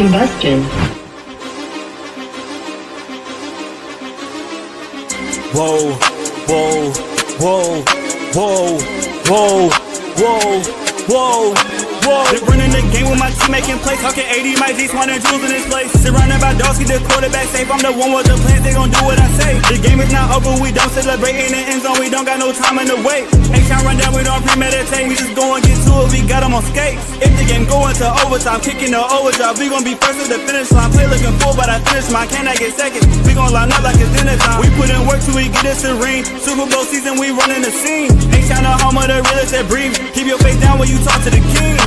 Combustion. Whoa, whoa, whoa, whoa, whoa, whoa, whoa, whoa. Been running the game with my team making plays. Talking 80, my G's, 100 jewels in this place. Surrounded by dogs, keep the quarterback safe. I'm the one with the plans, they gon' do what I say. The game is not over, we don't celebrate. In the end zone, we don't got no time in the wait. H-Town run down, we don't premeditate. We just go and get to it, we got them on skates. If the game go into overtime, kicking the overdrive, we gon' be first at the finish line. Play looking full, but I finish mine. Can I get second? We gon' line up like it's dinner time. We put in work till we get us a ring. Super Bowl season, we running the scene. H-Town the home of the realest that breathe. Keep your face down when you talk to the king.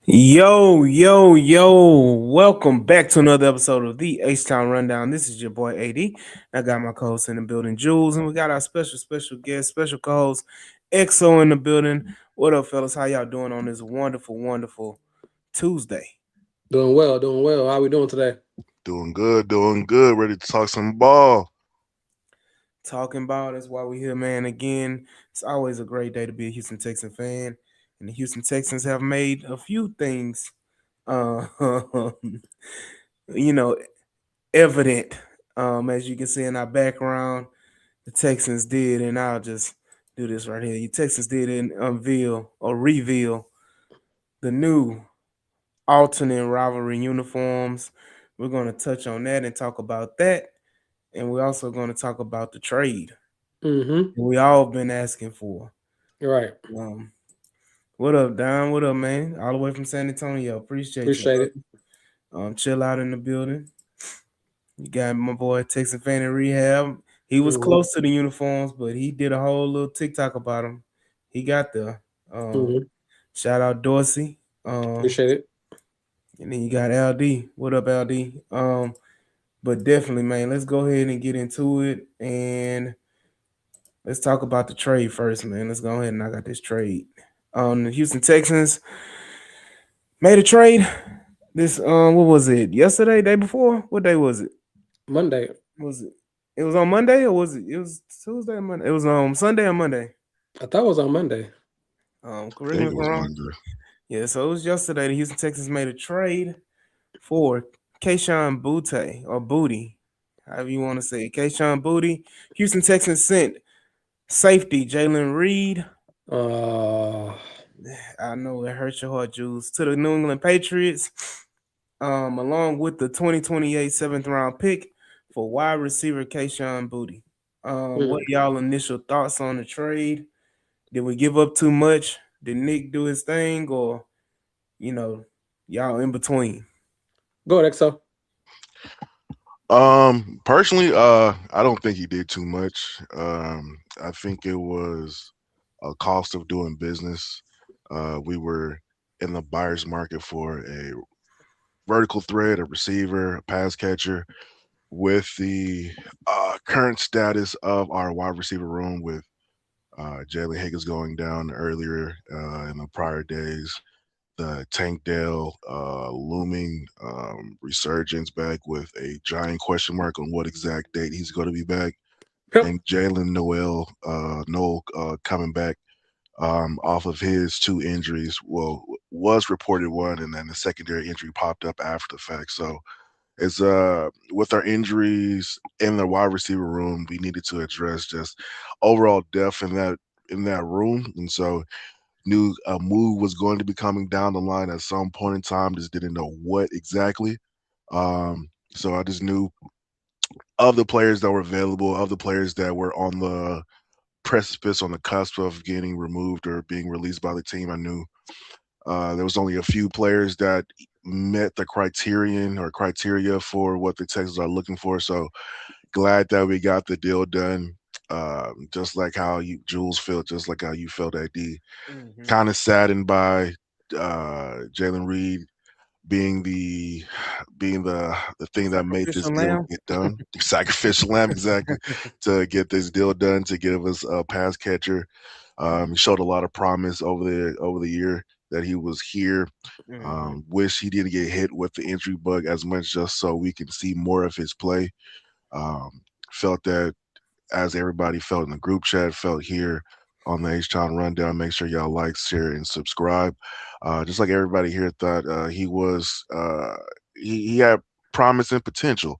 Yo, welcome back to another episode of the H-Town Rundown. This is your boy AD. I got my co-host in the building, Jules, and we got our special guest, special co-host, EXO in the building. What up, fellas? How y'all doing on this wonderful Tuesday? Doing well. How we doing today? Doing good. Ready to talk some ball. Talking ball, that's why we here, man. Again, it's always a great day to be a Houston Texan fan. And the Houston Texans have made a few things, evident. As you can see in our background, the Texans did, and I'll just do this right here. The Texans did reveal the new alternate rivalry uniforms. We're going to touch on that and talk about that. And we're also going to talk about the trade we all been asking for. Right. What up, Don? What up, man? All the way from San Antonio. Appreciate it. Chill out in the building. You got my boy Texan fan in rehab. He was close to the uniforms, but he did a whole little TikTok about them. He got there. Shout out Dorsey. Appreciate it. And then you got LD. What up, LD? But definitely, man, let's go ahead and get into it. And let's talk about the trade first, man. Let's go ahead and knock out this trade. The Houston Texans made a trade. This what was it? Yesterday, day before? What day was it? Monday. Was it? It was on Monday, or was it? It was Tuesday or Monday. It was on Sunday or Monday. I thought it was on Monday. Correct me if I'm wrong. Yeah, so it was yesterday. The Houston Texans made a trade for Kayshon Boutte or Booty, however you want to say it. Kayshon Boutte. Houston Texans sent safety Jalen Reed. I know it hurts your heart, Jules. To the New England Patriots, along with the 2028 7th round pick for wide receiver Kayshon Boutte. What y'all initial thoughts on the trade? Did we give up too much? Did Nick do his thing, or y'all in between? Go ahead, EXO. Personally, I don't think he did too much. I think it was a cost of doing business. We were in the buyer's market for a vertical threat, a receiver, a pass catcher. With the current status of our wide receiver room, with Jalen Higgins going down earlier in the prior days, the Tank Dell looming resurgence back with a giant question mark on what exact date he's going to be back, and Jalen Noel coming back off of his two injuries. Well, was reported one, and then the secondary injury popped up after the fact. So it's with our injuries in the wide receiver room, we needed to address just overall depth in that room, and so knew a move was going to be coming down the line at some point in time. Just didn't know what exactly. So I just knew of the players that were available, of the players that were on the precipice, on the cusp of getting removed or being released by the team. I knew there was only a few players that met the criteria for what the Texans are looking for. So glad that we got the deal done. Just like how Jules felt, just like how you felt, AD. Kind of saddened by Jalen Reed being the thing that made this deal get done. Sacrificial lamb, exactly, to get this deal done, to give us a pass catcher. He showed a lot of promise over the year that he was here. Wish he didn't get hit with the injury bug as much, just so we can see more of his play. Felt that as everybody felt in the group chat, felt here on the H-Town Rundown. Make sure y'all like, share, and subscribe. Just like everybody here thought he had promise and potential,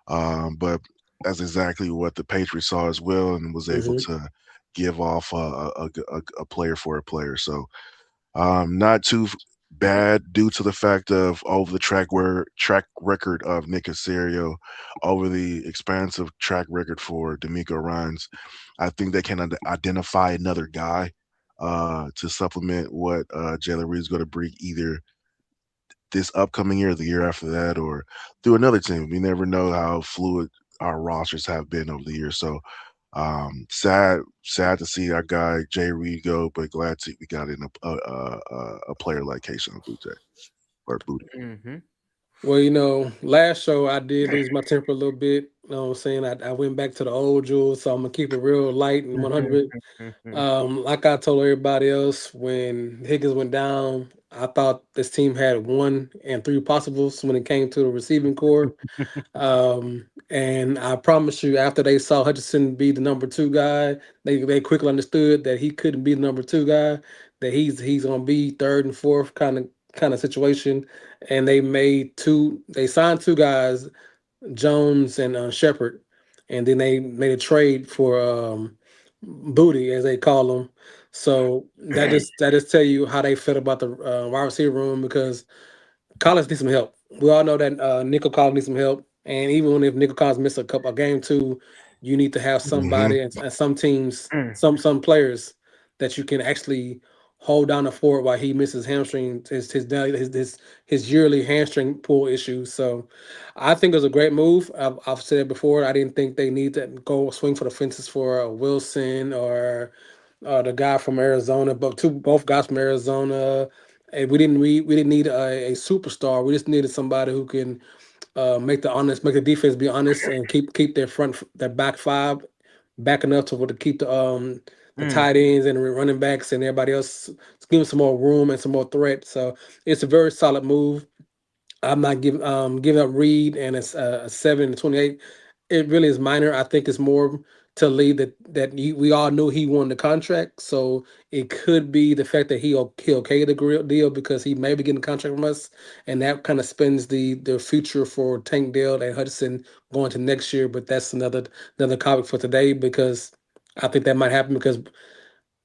but that's exactly what the Patriots saw as well, and was able Hmm. to give off a player for a player. So not too bad due to the fact of over the track record of Nick Casario, over the expansive track record for D'Amico Ryans. I think they can identify another guy to supplement what Jalen Reed's going to bring either this upcoming year, or the year after that, or through another team. We never know how fluid our rosters have been over the years. So sad to see our guy Jay Reed go, but glad to we got in a player like Kayshawn Butte or Booty. Mm-hmm. Well, you know, last show I did lose my temper a little bit. You know what I'm saying? I went back to the old jewels, so I'm gonna keep it real light and 100. Mm-hmm. Like I told everybody else, when Higgins went down, I thought this team had one and three possibles when it came to the receiving core. And I promise you, after they saw Hutchinson be the number two guy, they quickly understood that he couldn't be the number two guy. That he's gonna be third and fourth kind of situation. And they made two. They signed two guys, Jones and Shepard, and then they made a trade for Booty, as they call him. So that just tell you how they felt about the wide receiver room, because Collins needs some help. We all know that Nico Collins needs some help, and even if Nico Collins miss a game too, you need to have Hmm. somebody and some teams, Mm. some players that you can actually hold down the fort while he misses hamstring his yearly hamstring pull issues. So, I think it was a great move. I've said it before. I didn't think they need to go swing for the fences for Wilson or the guy from Arizona, but both guys from Arizona. And we didn't need a superstar. We just needed somebody who can make the defense be honest and keep their back five back enough to keep the Mm. tight ends and running backs and everybody else, give them some more room and some more threat. So it's a very solid move. I'm not giving up Reed, and it's a 7 to 28. It really is minor. I think it's more to lead we all knew he won the contract, so it could be the fact that he okayed the deal because he may be getting a contract from us, and that kind of spins the future for Tank Dell and Hudson going to next year. But that's another topic for today, because I think that might happen because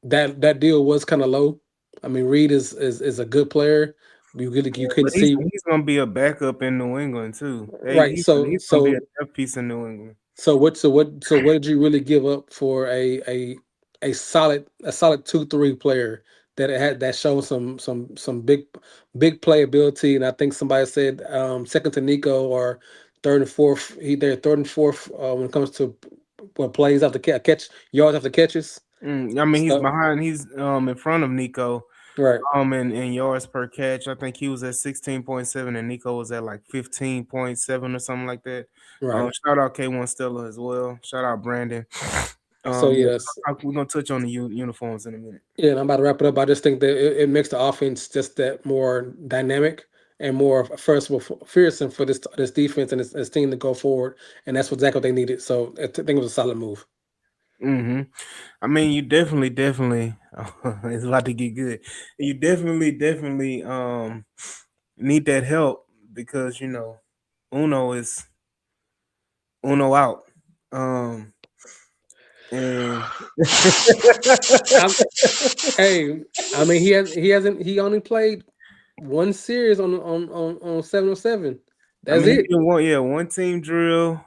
that deal was kind of low. I mean, Reed is a good player. You couldn't But he's see. he's gonna be a backup in New England too. Right. So He's gonna be a so depth piece in New England. so what did you really give up for a solid 2-3 player that showed some big playability? And I think somebody said second to Nico or third and fourth. They're third and fourth when it comes to what plays after catch yards after catches. I mean, he's So behind. He's in front of Nico. right, In yards per catch, I think he was at 16.7, and Nico was at like 15.7 or something like that. right. Shout out K1 Stella as well. Shout out Brandon. So Yeah, yes. we're gonna touch on the uniforms in a minute. Yeah, and I'm about to wrap it up. I just think that it makes the offense just that more dynamic and more fearsome for this defense and this team to go forward, and that's exactly what they needed. So I think it was a solid move. Hmm. I mean, you definitely it's about to get good. You definitely need that help because Uno is Uno out. Um, and I'm, hey, I mean he only played one series on 707. I That's mean, he it. did one team drill.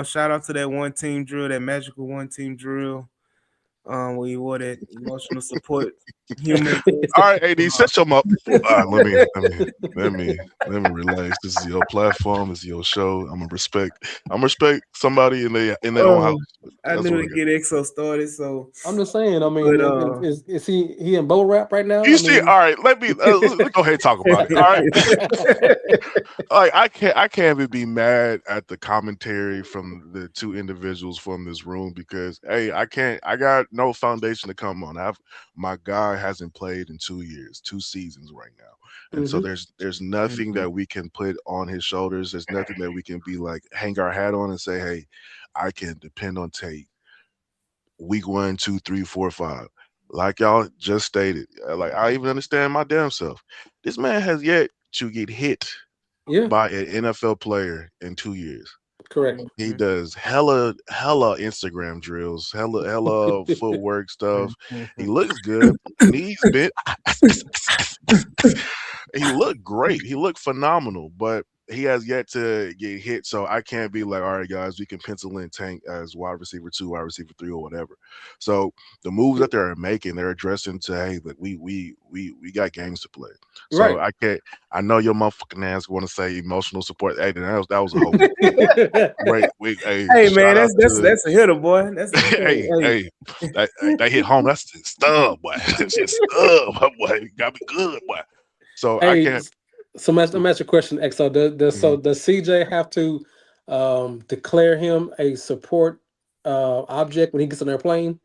Shout out to that one team drill, that magical one team drill. Where he wore that emotional support human vest. All right, AD, set your up. Let me relax. This is your platform. This is your show. I'm respect somebody in their own Oh, house. I That's knew what I to got. get EXO started, so I'm just saying. I mean, but is he in bowl rap right now? You I see, mean, all right. Let's go ahead and talk about it. All right. Like I can't even be mad at the commentary from the two individuals from this room because hey, I got no foundation to come on. My guy hasn't played in 2 years, 2 seasons right now. And so hmm there's nothing Mhm. that we can put on his shoulders. There's nothing that we can be like hang our hat on and say, hey, I can depend on Tate week 1, 2, 3, 4, 5. Like y'all just stated, like I even understand my damn self. This man has yet to get hit Yeah, by an NFL player in 2 years. correct. He does hella Instagram drills, hella footwork stuff. He looks good. Knees bent. He looked great. He looked phenomenal, but he has yet to get hit. So I can't be like, all right, guys, we can pencil in Tank as wide receiver 2, wide receiver 3, or whatever. So the moves that they're making, they're addressing to, hey, look, we got games to play. So Right. I can't. I know your motherfucking ass want to say emotional support. Hey, that was a whole great week. Hey, Hey man, shout out to that's a hitter, boy. That's a hey, hey. hey, that hit home. That's just stub, boy. That's just stub, my boy. Got me good, boy. So I Hey, can't. so let me ask you a question, XO. Mhm. Does CJ have to declare him a support object when he gets on their plane?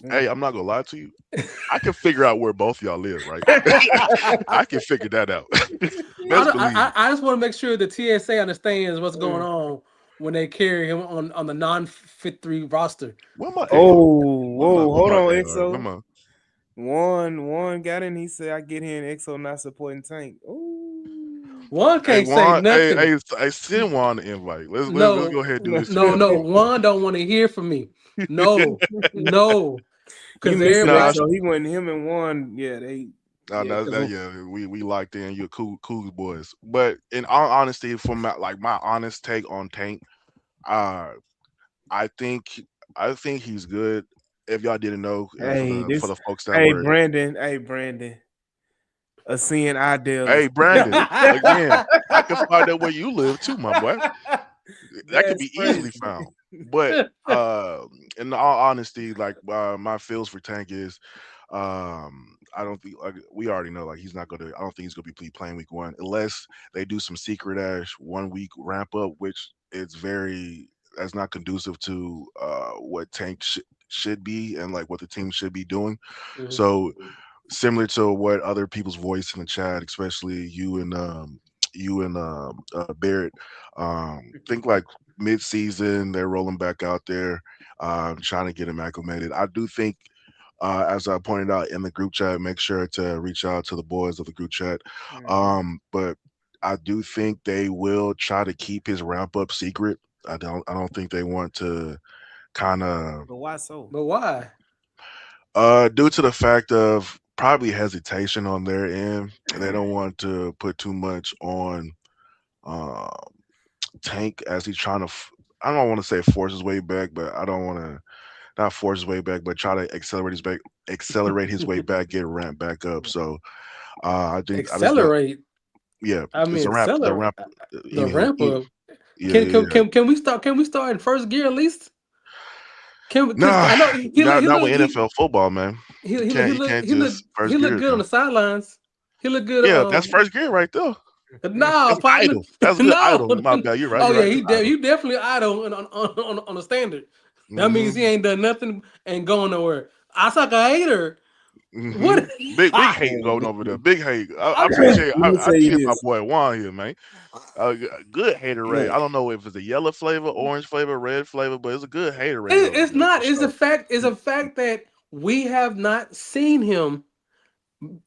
Hey, I'm not gonna lie to you. I can figure out where both y'all live, right? I can figure that out. Best believe. I just want to make sure the TSA understands what's going Mm. on when they carry him on the non-fit three roster. Where my AR? Oh, whoa, Where hold my on, AR? Where EXO. my One got in. He said, "I get here and EXO not supporting Tank." Ooh, One hey can't say Juan? Hey, nothing. send Juan the invite. Let's No, go ahead and do this no. together. One don't want to hear from me. No, no, you because missed it, Nah, everybody. EXO. He went him and one. Yeah, they. no, Yeah, that's that. Yeah, we locked in. You're cool boys. But in all honesty, from my honest take on Tank, uh, I think I think he's good. If y'all didn't know, for hey, the this. folks that Hey, were, Brandon. Hey, Brandon. A seeing Idell hey is. Brandon, again, I can find out where you live too, my boy. That could That's be easily crazy. found. But in all honesty, like my feels for Tank is, I don't think like we already know like he's not gonna. I don't think he's gonna be playing week 1 unless they do some secret ash 1 week ramp up, which it's very that's not conducive to what Tank should be and like what the team should be doing. Mhm. So similar to what other people's voice in the chat, especially you and Barrett, think like mid-season they're rolling back out there, trying to get him acclimated. I do think. As I pointed out in the group chat, make sure to reach out to the boys of the group chat. Mhm. But I do think they will try to keep his ramp up secret. I don't think they want to kind of But why so? But why? due to the fact of probably hesitation on their end, and they don't want to put too much on uh, Tank as he's trying to. I don't want to say force his way back, but I don't want to not force his way back, but try to accelerate his way back, get ramped back up. So I just think, Accelerate. yeah, I it's mean, a ramp, the accelerate ramp. the Anywho, ramp up. yeah, yeah, yeah. Can we start? Can we start in first gear at least? Can because Nah, I know not with NFL football, man. You can't just he first look gear good on now. the sidelines. He look good. Yeah, that's first gear right there. No, That's partner. idle. That's a good No. idle. My bad. You're right. Oh You're yeah, right. That's idle. you definitely idle on the standard. That means he Hmm. ain't done nothing and going nowhere. I suck a hater. Hmm. What? Big hate going over there. Big hate. I I'm Let appreciate. me I tell you appreciate my this. boy Juan here, man. Good haterade. Look, I don't know if it's a yellow flavor, orange flavor, red flavor, but it's a good haterade over It's there for not. It's a sure. fact. It's a fact that we have not seen him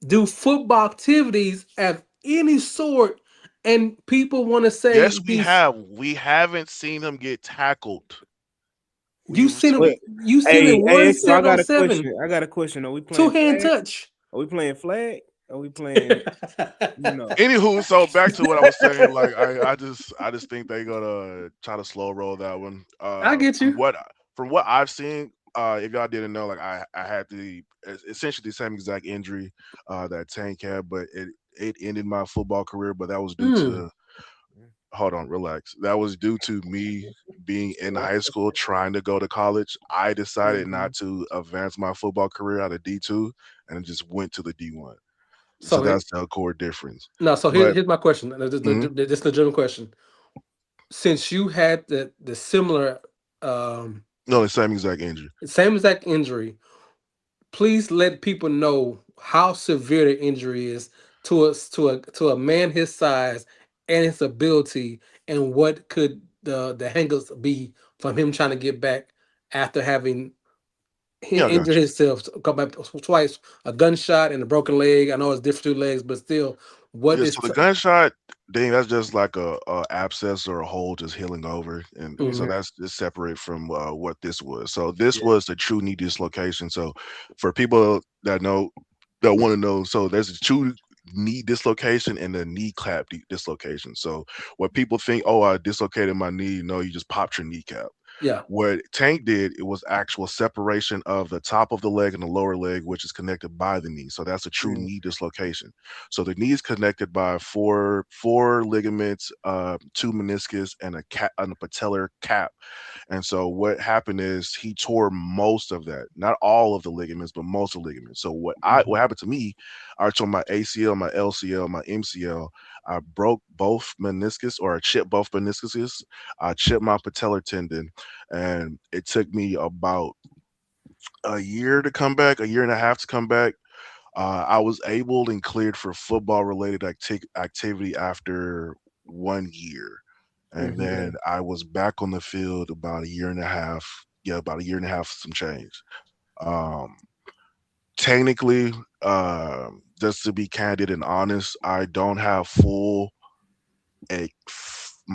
do football activities of any sort, and people want to say Yes, we he's. have. We haven't seen him get tackled. You We've seen him. what? You seen him Hey, one EXO, I seven on got a seven, question. I got a question. Are we two playing hand flag? touch. Are we playing flag? Are we playing? You know. Anywho, so back to what I was saying, like I just think they gonna try to slow roll that one. I get you. From what I've seen, if y'all didn't know, like I had essentially the same exact injury that Tank had, but it ended my football career. But that was due Mm. to hold on, relax. That was due to me being in high school trying to go to college. I decided Mhm. not to advance my football career out of D2 and just went to the D1. So So that's the core difference. no. So But here's my question. mhm. This is the general question. Since you had the similar No, the same exact injury. same exact injury, please let people know how severe the injury is to a man his size and his ability, and what could the hangers be from him trying to get back after having he Yeah, I injured got you. himself twice, a gunshot and a broken leg. I know it's different two legs, but still, what Yeah, is? so the gunshot thing, that's just like a abscess or a hole just healing over, and so Mhm. that's just separate from what this was. So this Yeah. was the true knee dislocation. So for people that know, that want to know, so there's a true knee dislocation and a kneecap dislocation. So what people think, oh, I dislocated my knee. No, you just popped your kneecap. Yeah. What Tank did, it was actual separation of the top of the leg and the lower leg, which is connected by the knee. So that's a true Mm. knee dislocation. So the knee is connected by four ligaments, two meniscus, and a patellar cap. And so what happened is he tore most of that, not all of the ligaments, but most of the ligaments. So what happened to me, I tore my ACL, my LCL, my MCL. I broke both meniscus, or I chipped both meniscuses. I chipped my patellar tendon, and it took me about a year to come back, a year and a half to come back. I was able and cleared for football related activity after 1 year. And Hmm. then I was back on the field about a year and a half. Yeah, about a year and a half, some change. Um, Technically, just to be candid and honest, I don't have full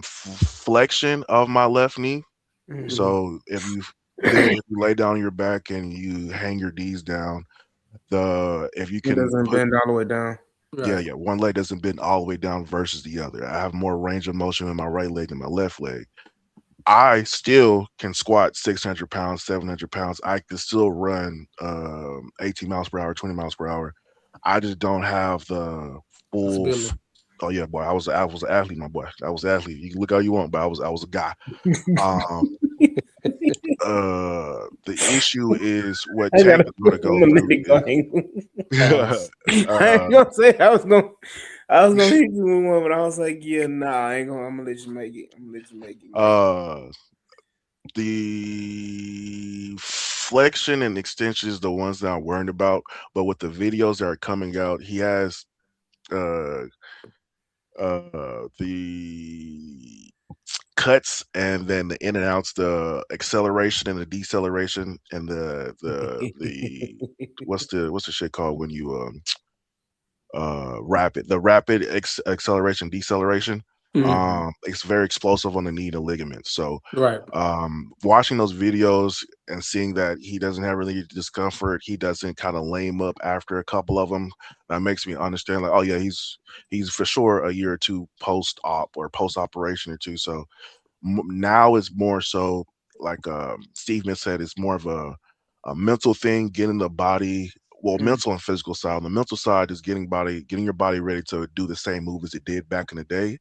flexion of my left knee. Mhm. Hmm. So if you lay down on your back and you hang your knees down, the if you It can doesn't put bend all the way down. yeah, Right. yeah, one leg doesn't bend all the way down versus the other. I have more range of motion in my right leg than my left leg. I still can squat 600 pounds, 700 pounds. I can still run 18 miles per hour, 20 miles per hour. I just don't have the full. Possibility. Oh yeah, boy, I was an athlete, my boy. I was an athlete. You can look how you want, but I was a guy. Um, the issue is what I Tank gotta. is going to I'm go gonna let through it go. is Pause. I ain't uh, gonna say I was gonna hit you with one, but I was like, yeah, nah, I ain't gonna. I'm gonna let you make it. I'm gonna let you make it, man. uh, the flexion and extension is the ones that I'm worried about. But with the videos that are coming out, he has uh the cuts and then the in and outs, the acceleration and the deceleration and the what's the shit called when you rapid acceleration deceleration. Hmm. It's very explosive on the knee and the ligaments. So Right. watching those videos and seeing that he doesn't have really discomfort, he doesn't kind of lame up after a couple of them, that makes me understand like, oh yeah, he's for sure a year or two post op or post operation or two. So now it's more so like Steve Smith said, it's more of a mental thing, getting the body, well, Mm. mental and physical side. On the mental side is getting your body ready to do the same move as it did back in the day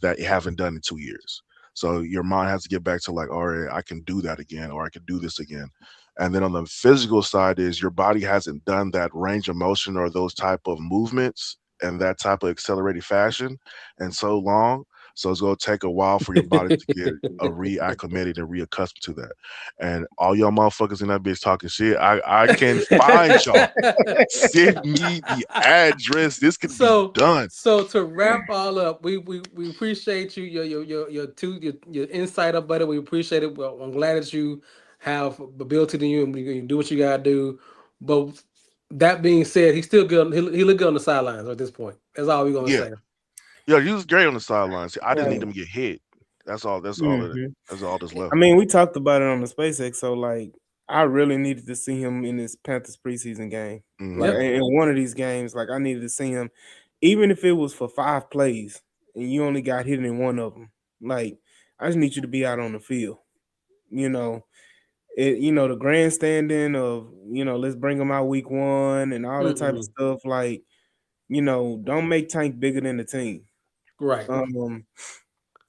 that you haven't done in 2 years. So your mind has to get back to like, all right, I can do that again, or I can do this again. And then on the physical side is your body hasn't done that range of motion or those type of movements and that type of accelerated fashion and so long. So it's gonna take a while for your body to get reacclimated and reaccustomed to that. And all y'all motherfuckers in that bitch talking shit, I can find y'all. Send me the address. This could be So, done. so to wrap all up, we appreciate you, your insight up, buddy. We appreciate it. Well, I'm glad that you have ability to you and you do what you gotta do. But that being said, he's still good. He look good on the sidelines at this point. That's all we're gonna Yeah. say. Yeah, he was great on the sidelines. I just need Right. him to get hit. Hmm. That's all that's I left. mean, we talked about it on the SpaceX, so like, I really needed to see him in this Panthers preseason game. Like, Hmm. Yeah. in one of these games, like I needed to see him, even if it was for 5 plays and you only got hit in one of them. Like, I just need you to be out on the field. You know, the grandstanding of let's bring him out week 1 and all that type of Mm-mm. stuff. Like, don't make Tank bigger than the team. Right. Um,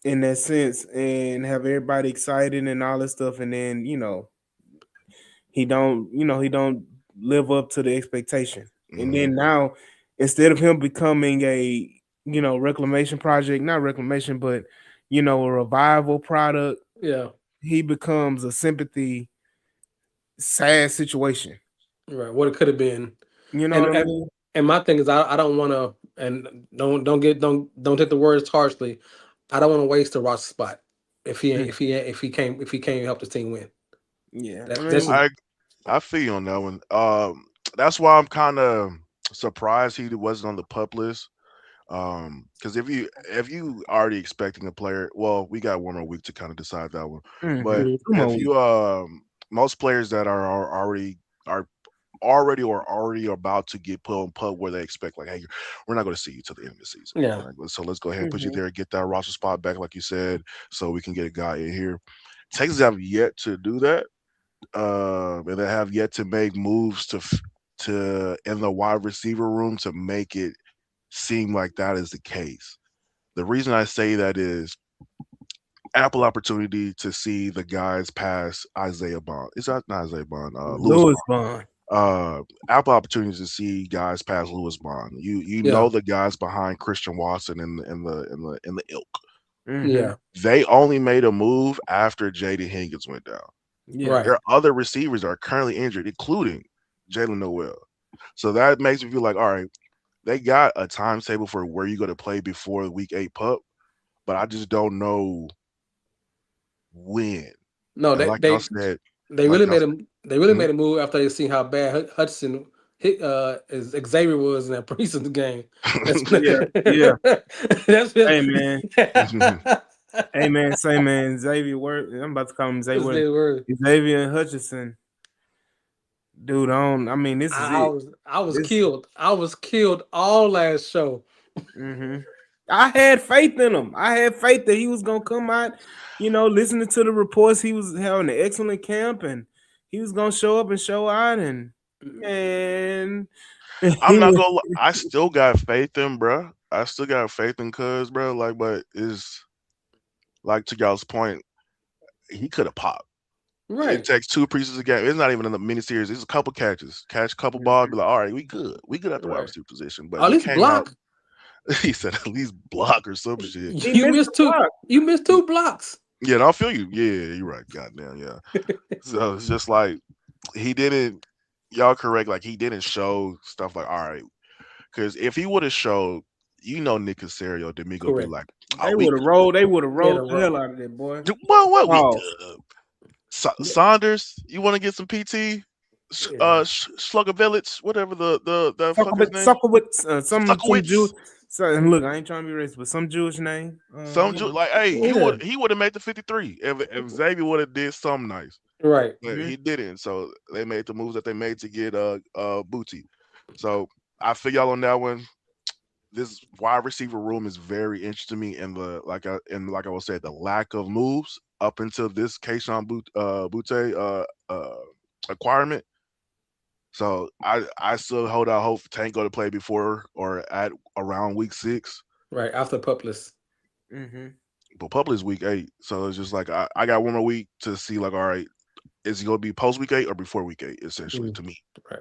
in that sense, and have everybody excited and all that stuff, and then he don't live up to the expectation. And Hmm. then now, instead of him becoming a reclamation project, not reclamation, but a revival product, Yeah. he becomes a sympathy sad situation. Right. What it could have been. You know And what I mean? and my thing is I don't want to, and don't take the words harshly. I don't want to waste a roster spot if he Mm. if he can't help this team win. Yeah, I That's mean, just I I feel you on that one. That's why I'm kind of surprised he wasn't on the pup list. Because if you already expecting a player, well, we got one more week to kind of decide that one. But Two Mhm. more if weeks. you most players that are already about to get put on pup where they expect like, hey, we're not going to see you till the end of the season. Yeah. Like, so let's go ahead and put you Mhm. there, get that roster spot back, like you said, so we can get a guy in here. Texans have yet to do that, and they have yet to make moves to in the wide receiver room to make it seem like that is the case. The reason I say that is ample opportunity to see the guys pass Isaiah Bond. Is that not Isaiah Bond? Lewis Louis Bond. ample opportunities to see guys past Lewis Bond. You Yeah. know the guys behind Christian Watson in the ilk. Mm-hmm. Yeah. They only made a move after Jaden Higgins went down. Yeah. Right. Their other receivers are currently injured, including Jalen Noel. So that makes me feel like, all right, they got a timetable for where you're going to play before week 8 pup, but I just don't know when. No, And they like y'all they said, they like really y'all made said, a they really mhm. made a move after they seen how bad Hudson hit as Xavier was in that preseason game. That's Yeah. Yeah. that's Hey been man. Hey man. Say man. Xavier Word. I'm about to call him that's Xavier. their word. Xavier Hutchinson. Dude, I mean, this is it. I was This. killed. I was killed all last show. Mm-hmm. I had faith in him. I had faith that he was gonna come out. Listening to the reports, he was having an excellent camp, and he was gonna show up and show out. And I'm he not was. gonna. I still got faith in, bruh. I still got faith in Cuz, bro. Like, but is like to y'all's point, he could have popped. It Right. takes two preseason games. It's not even in the mini series. It's a couple catches, catch a couple balls. Be Mhm. like, all right, we good. We good at the wide Right. receiver position. But At he least came out. block. He said at least block or some shit. He You missed the missed two. block. You missed two blocks. Yeah, and I feel you. Yeah, you're right. Goddamn, yeah. So it's just like he didn't. Y'all correct. Like he didn't show stuff like, all right, because if he would have showed, Nick Casario, D'Amico be Correct. like, oh, They we would have good. rolled. They would have Yeah, rolled the the rock. hell out of that boy. What we Oh, good. Saunders, you want to get some PT? Yeah. Slugger Village, whatever the fuck his name, Suckowitz, some Jew. Suckowitz. So, and look, I ain't trying to be racist, but some Jewish name. Like, hey, Yeah. he would have made the 53 if Xavier would have did something nice, Right. but Mhm. he didn't. So they made the moves that they made to get Booty. So I feel y'all on that one. This wide receiver room is very interesting to me, and like I was saying, the lack of moves up until this Kayshawn Butte acquirement. So I still hold out hope Tank go to play before or at around week 6. Right. After Pupless. Mhm. But public is week 8, so it's just like I got one more week to see. Like, all right, is he gonna be post week 8 or before week 8? Essentially, Mm, to me, right.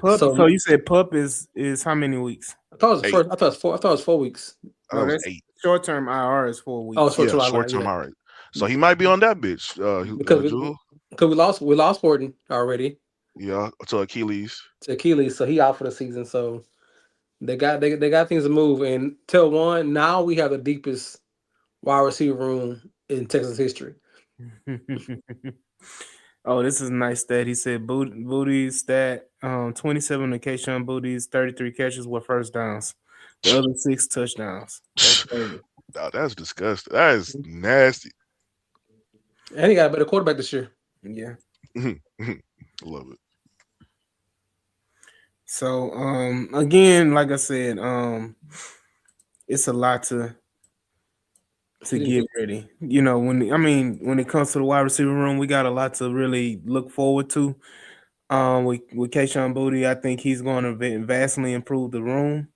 Pup. So So you said pup is how many weeks? I thought it was eight. first. I thought it was 4. I thought it was 4 weeks. That No, was that's 8. short term IR is 4 weeks. Oh, short Yeah, term short outline. term. Yeah. All right, so he might be on that bitch. Because Jewel. we lost Horton already Yeah, to Achilles. to Achilles, so he out for the season. So they got things to move. And till one, now we have the deepest wide receiver room in Texas history. Oh, this is a nice stat. He said Booty's stat 27 occasion Booty's 33 catches were first downs. The other 6 touchdowns. That's crazy. Oh, that's disgusting. That is nasty. And he got a better quarterback this year. Yeah. Love it. So again, like I said, it's a lot to He didn't get do ready. When it comes to the wide receiver room, we got a lot to really look forward to. With Kayshawn Booty, I think he's going to vastly improve the room.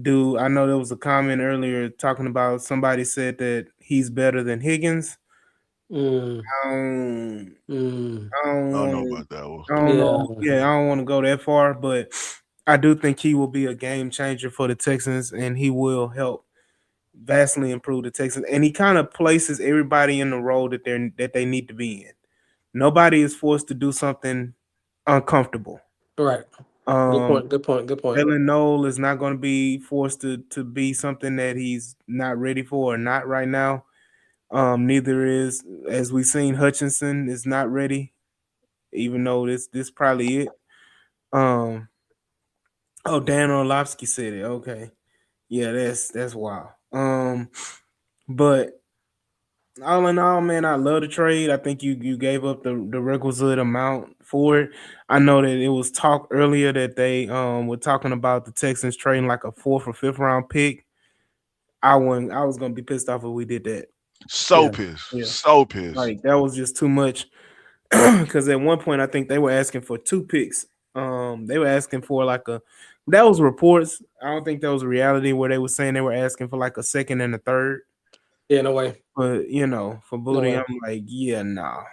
Do I know there was a comment earlier talking about somebody said that he's better than Higgins. mm, Um, mm, I don't I don't know want about that one. I don't yeah. know. Yeah, I don't want to go that far, but I do think he will be a game changer for the Texans, and he will help vastly improve the Texans. And he kind of places everybody in the role that they need to be in. Nobody is forced to do something uncomfortable. Right. Good Um, point. Good point. Good point. Jalen Noel is not going to be forced to be something that he's not ready for or not right now. Neither is, as we've seen, Hutchinson is not ready. even though this probably it. Um, oh, Dan Orlovsky said it. Okay, yeah, that's wild. But all in all, man, I love the trade. I think you gave up the requisite amount for it. I know that it was talk earlier that they were talking about the Texans trading like a fourth or fifth round pick. I was gonna be pissed off if we did that. So Yeah. pissed. Yeah, So pissed. like that was just too much. Because at one point I think they were asking for two picks. They were asking for like a that was reports. I don't think that was reality where they were saying they were asking for like a second and a third. Yeah, no way. But for No Booty, way. I'm like, yeah, nah.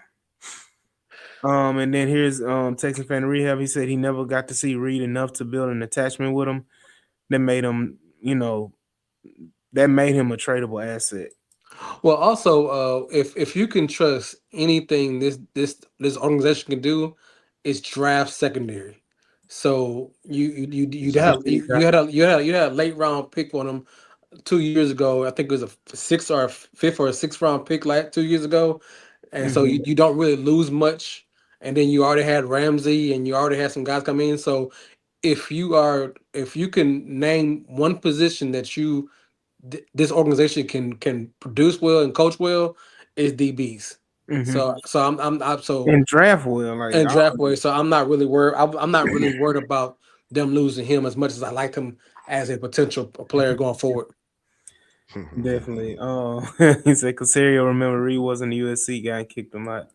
And then here's Texas fan rehab. He said he never got to see Reed enough to build an attachment with him. That made him, that made him a tradable asset. Well, also, if you can trust anything this organization can do, is draft secondary. So Exactly. you had a late round pick on them 2 years ago. I think it was a sixth or a fifth or a sixth round pick like 2 years ago, and so Hmm. you don't really lose much. And then you already had Ramsey, and you already had some guys come in. So if you can name one position that this organization can produce well and coach well, is DBs. Hmm. So I'm so And draft well, like and draft way. So I'm not really worried. I'm not really worried about them losing him as much as I like him as a potential player going forward. definitely. He said Casario remember Reed wasn't a USC guy and kicked him out.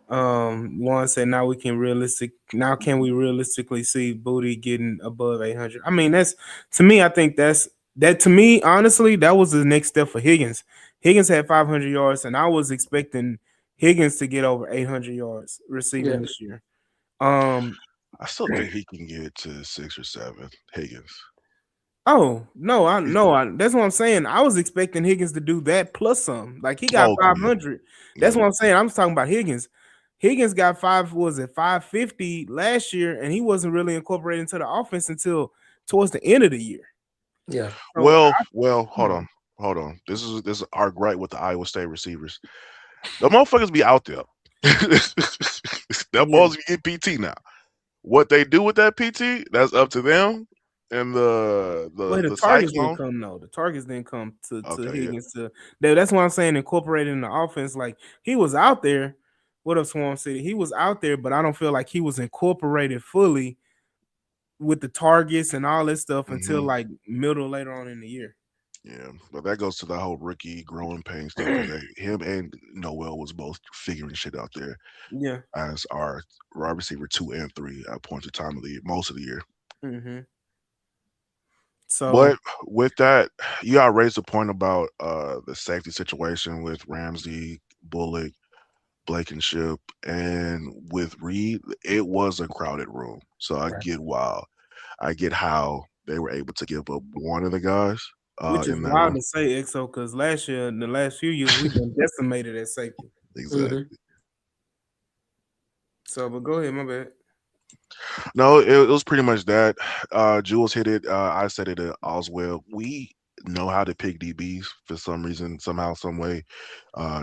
Juan said now can we realistically see Booty getting above 800? I mean, that's to me, I think that to me, honestly, that was the next step for Higgins. Higgins had 500 yards, and I was expecting Higgins to get over 800 yards receiving Yeah. this year. Um, I still think he can get to 6 or 7. Higgins. oh no, that's what I'm saying. I was expecting Higgins to do that plus some. Like he got Oh, yeah. 500. That's Yeah. what I'm saying. I'm talking about Higgins. Higgins got was it 550 last year, and he wasn't really incorporated into the offense until towards the end of the year. Yeah. So Well, hold on. Hold on. This is our gripe with the Iowa State receivers. The motherfuckers be out there. That yeah. balls get PT now. What they do with that PT, that's up to them and the Well, the the the targets didn't Cyclone. come though. The targets didn't come to Okay, yeah. Higgins that's why I'm saying incorporated in the offense. Like he was out there. What up, Swarm City? He was out there, but I don't feel like he was incorporated fully with the targets and all this stuff until Hmm. like middle later on in the year. Yeah, but that goes to the whole rookie growing pain stuff because him and Noel was both figuring shit out there Yeah. as our wide receiver 2 and 3 at points of time of the year, most of the year. Hmm. So But with that, you got raised the point about the safety situation with Ramsey, Bullock, Blankenship, and with Reed, it was a crowded room. So I Right. get why. I get how they were able to give up one of the guys which is in that wild room. to say, EXO, because last year, in the last few years, we've been decimated at safety. Hmm. Exactly. So, but go ahead, my bad. No, it was pretty much that. Jules hit it. I said it as well. We know how to pick DBs for some reason, somehow, some way.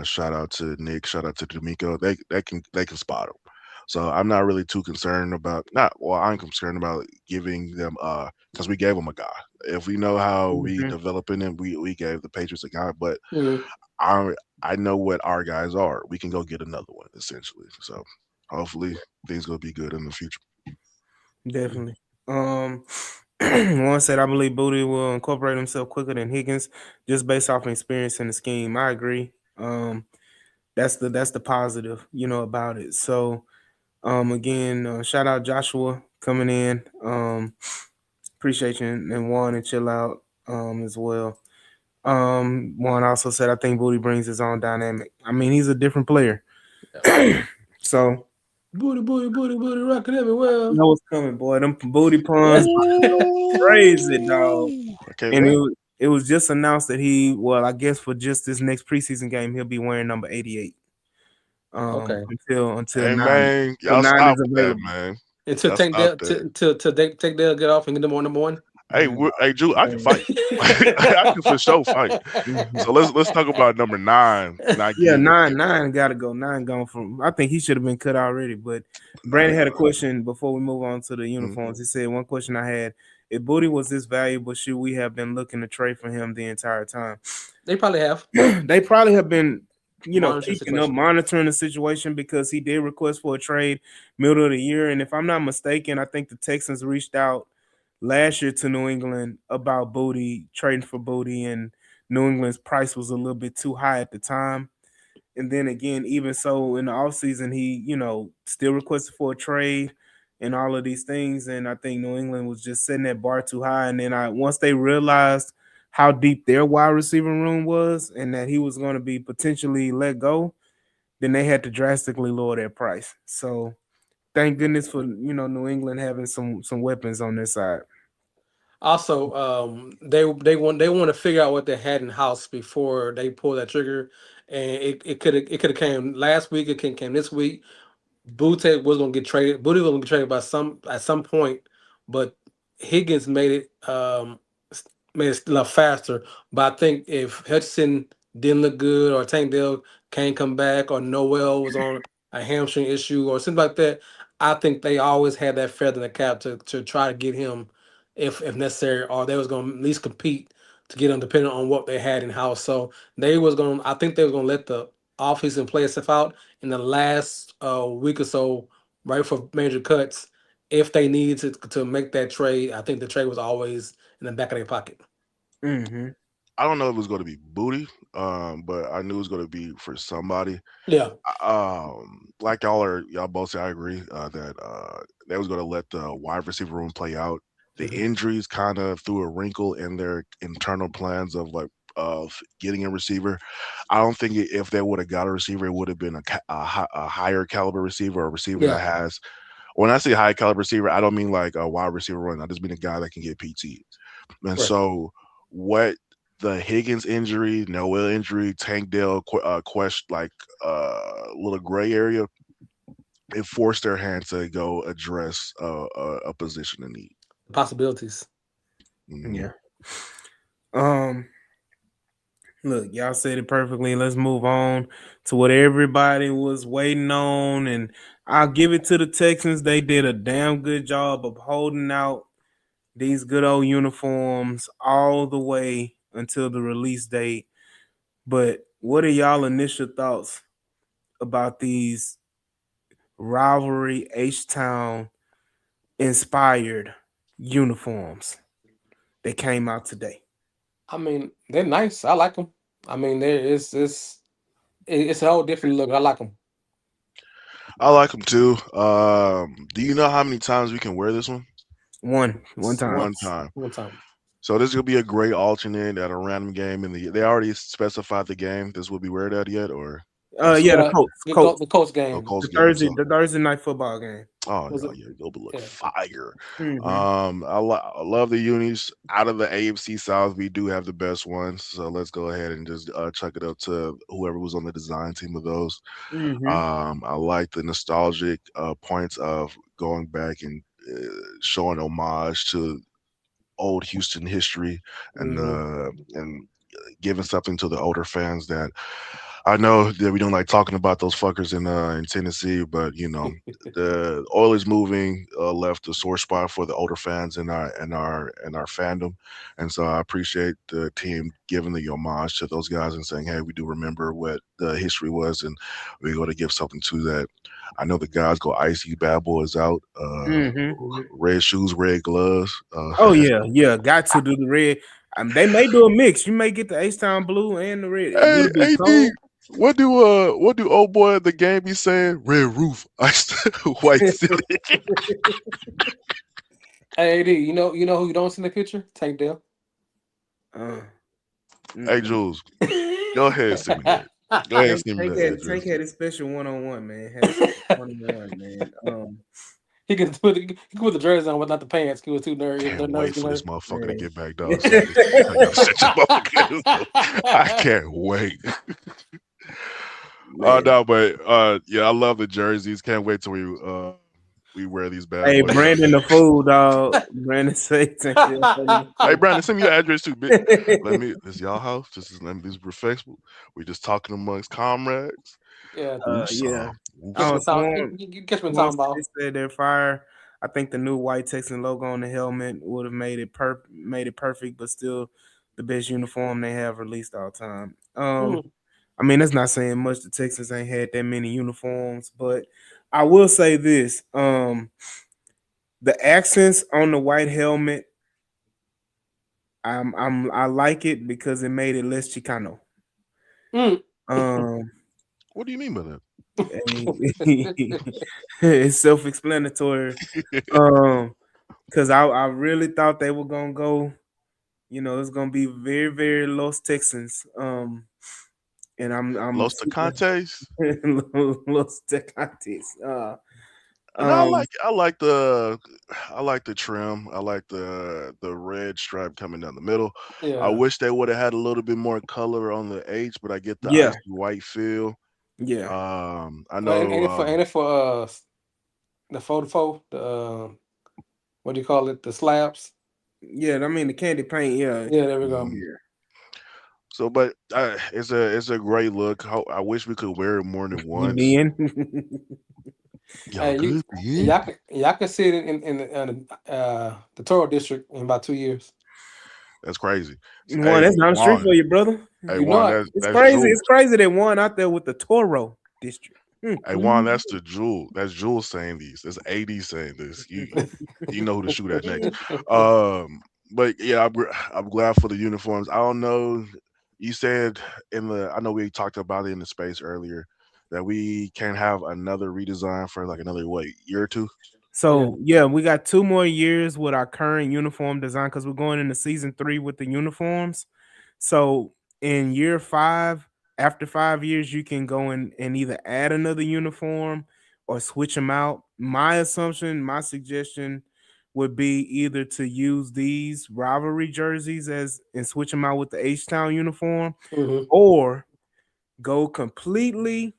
Shout out to Nick. Shout out to D'Amico. They can spot them. So I'm not really too concerned about not. Well, I'm concerned about giving them because we gave them a guy. If we know how we Hmm. developing him, we gave the Patriots a guy. But Hmm. I I know what our guys are. We can go get another one essentially. So hopefully things gonna be good in the future. Definitely. Um, one said, I believe Booty will incorporate himself quicker than Higgins, just based off experience in the scheme. I agree. That's the positive, about it. So, again, shout out Joshua coming in. Appreciate you and Juan and chill out as well. Juan also said I think Booty brings his own dynamic. I mean, he's a different player. Yeah. So Booty, booty, booty, booty, rocking you everywhere. know what's coming, boy. Them booty puns crazy, dog. Ooh, I can't And wait. it was just announced that I guess for just this next preseason game, he'll be wearing number 88. Okay. Until Hey nine man, till y'all nine stop is with that, available. man. And to Y'all take stop that that. to take their get off and get them on number one. Hey, hey, Drew, I can fight. I can for sure fight. Mhm. So let's talk about number 9. Not Yeah, giving nine gotta go. Nine gone from. I think he should have been cut already. But Brandon nine. had a question before we move on to the Mm. uniforms. He said one question I had: if Booty was this valuable, should we have been looking to trade for him the entire time? They probably have They probably have been, monitoring peeping up, situation. monitoring the situation because he did request for a trade middle of the year. And if I'm not mistaken, I think the Texans reached out last year to New England about Booty, trading for Booty, and New England's price was a little bit too high at the time. And then again, even so, in the offseason, he, still requested for a trade and all of these things. And I think New England was just setting that bar too high. And then once they realized how deep their wide receiver room was and that he was going to be potentially let go, then they had to drastically lower their price. So thank goodness for New England having some weapons on their side. Also, they want to figure out what they had in house before they pull that trigger, and it could have came last week. It came this week. Booty was gonna get traded. Booty was gonna get traded by some at some point, but Higgins made it a lot faster. But I think if Hudson didn't look good, or Tank Dell can't come back, or Noel was on a hamstring issue, or something like that, I think they always had that feather in the cap to try to get him if necessary, or they was gonna at least compete to get him, depending on what they had in house. So they was gonna, I think they was gonna let the offseason play itself out in the last week or so, right for major cuts. If they needed to make that trade, I think the trade was always in the back of their pocket. Hmm. I don't know if it was going to be Booty, but I knew it was going to be for somebody. Yeah, Like y'all both say, I agree that they was going to let the wide receiver room play out. The hmm injuries kind of threw a wrinkle in their internal plans of getting a receiver. I don't think if they would have got a receiver, it would have been a higher caliber receiver, a receiver that yeah, has. When I say high caliber receiver, I don't mean like a wide receiver run. I just mean a guy that can get PT. And right. so what the Higgins injury, Noel injury, Tank Dell question, like little gray area, it forced their hand to go address a position in need. Possibilities. Mhm. Yeah. Um. Look, y'all said it perfectly. Let's move on to what everybody was waiting on. And I'll give it to the Texans. They did a damn good job of holding out these good old uniforms all the way until the release date. But what are y'all initial thoughts about these rivalry H Town inspired uniforms that came out today? I mean, they're nice. I like them. I mean, it's a whole different look. I like them. I like them too. Do you know how many times we can wear this one? One time. One Once, time. one time. So this will be a great alternate at a random game in the. They already specified the game. This will be wear that yet or that's Yeah, the Yeah, something. Colts. Colts. the Colts Oh, game Colts The game. Thursday, So the Thursday night football game. oh was no, it? yeah, it'll look Yeah. fire. Hmm. I love the unis out of the AFC South. We do have the best ones, so let's go ahead and just chuck it up to whoever was on the design team of those. Hmm. I like the nostalgic points of going back and showing homage to old Houston history hmm and giving something to the older fans that I know that we don't like talking about those fuckers in Tennessee, but the Oilers moving left a sore spot for the older fans in our fandom, and so I appreciate the team giving the homage to those guys and saying, "Hey, we do remember what the history was, and we're going to give something to that." I know the guys go icy bad boys out, Hmm. red shoes, red gloves. Oh yeah, yeah. Got to do the red. They may do a mix. You may get the H Town blue and the red. A Hey, little bit AD, cold. what do old boy at the game be saying? Red roof, white city. Hey, AD, you know who you don't see in the picture? Tank Dell. uh, Hey, mm-mm. Jules, go ahead and send me that. Go ahead and Tank, send me Tank that had Tank address. had his special 1-on-one, man. Had a special 1-on-one, man. He could put the jersey on, but not the pants. He was too nervous. Can't wait for this Nervous. motherfucker to Man. get back, dog, so I can shut your motherfucker down. I can't wait. Man. No, but yeah, I love the jerseys. Can't wait till we we wear these bad Hey, boys out. Brandon the fool, dog. Brandon says Hey, Brandon, send me your address too, bitch. Let me. This is y'all house. Let me be respectful. We just talking amongst comrades. Yeah, yeah. Woosah, catch Oh, me woosah. talking. Swarm, You catch me Swarm talking City about. said they're fire. I think the new white Texan logo on the helmet would have made it perfect, but still the best uniform they have released all time. Mm, I mean, that's not saying much. The Texans ain't had that many uniforms, but I will say this: the accents on the white helmet, I like it because it made it less Chicano. mm. Um, What do you mean by that? it's self-explanatory. Um, because I really thought they were gonna go. You know, it's gonna be very very Los Texans. And I'm Los super Tacantes. Los Tecates. And I Um, like I like the trim. I like the red stripe coming down the middle. I Yeah. wish they would have had a little bit more color on the H, but I get the yeah, icy white feel. yeah, I Ain't know it for the photo the what do you call it, the slabs? yeah. I mean the candy paint. Yeah, Yeah, there we go. mhm. yeah. So, but it's a great look. I wish we could wear it more than You once. being Y'all Hey, good, man? y'all can see it the Toro district in about 2 years. That's crazy. one. Hey, That's not a street Juan. for you, brother. Hey, You know Juan. it. It's That's crazy. Jules. It's crazy that one out there with the Toro district. Hey Juan, that's the Jewel. That's Jewel saying these. That's AD saying this. You know who to shoot at next. But yeah, I'm glad for the uniforms. I don't know. You said I know we talked about it in the space earlier that we can have another redesign for like another what year or two. Yeah. So yeah, we got 2 more years with our current uniform design because we're going into season 3 with the uniforms. So in year 5, after 5 years, you can go in and either add another uniform or switch them out. My assumption, my suggestion would be either to use these rivalry jerseys as and switch them out with the H Town uniform, Hmm. or go completely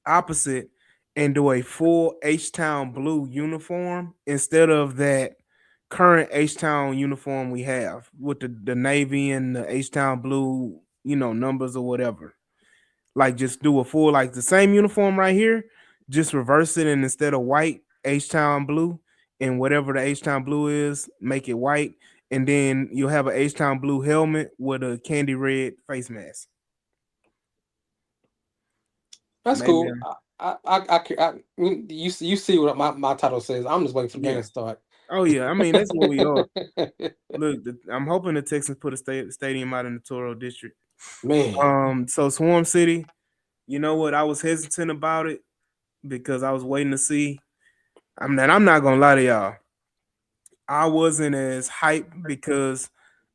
opposite and do a full H Town blue uniform instead of that current H Town uniform we have with the navy and the H Town blue, numbers or whatever. Like just do a full like the same uniform right here, just reverse it and instead of white, H Town blue, and whatever the H Town blue is, make it white, and then you'll have a H Town blue helmet with a candy red face mask. That's Maybe. cool. You see what my title says. I'm just waiting for the game Yeah. to start. Oh yeah. I mean, that's what we are. Look, I'm hoping the Texans put a stadium out in the Toro district. Man, So Swarm City, you know what? I was hesitant about it because I was waiting to see. I'm not gonna lie to y'all. I wasn't as hyped because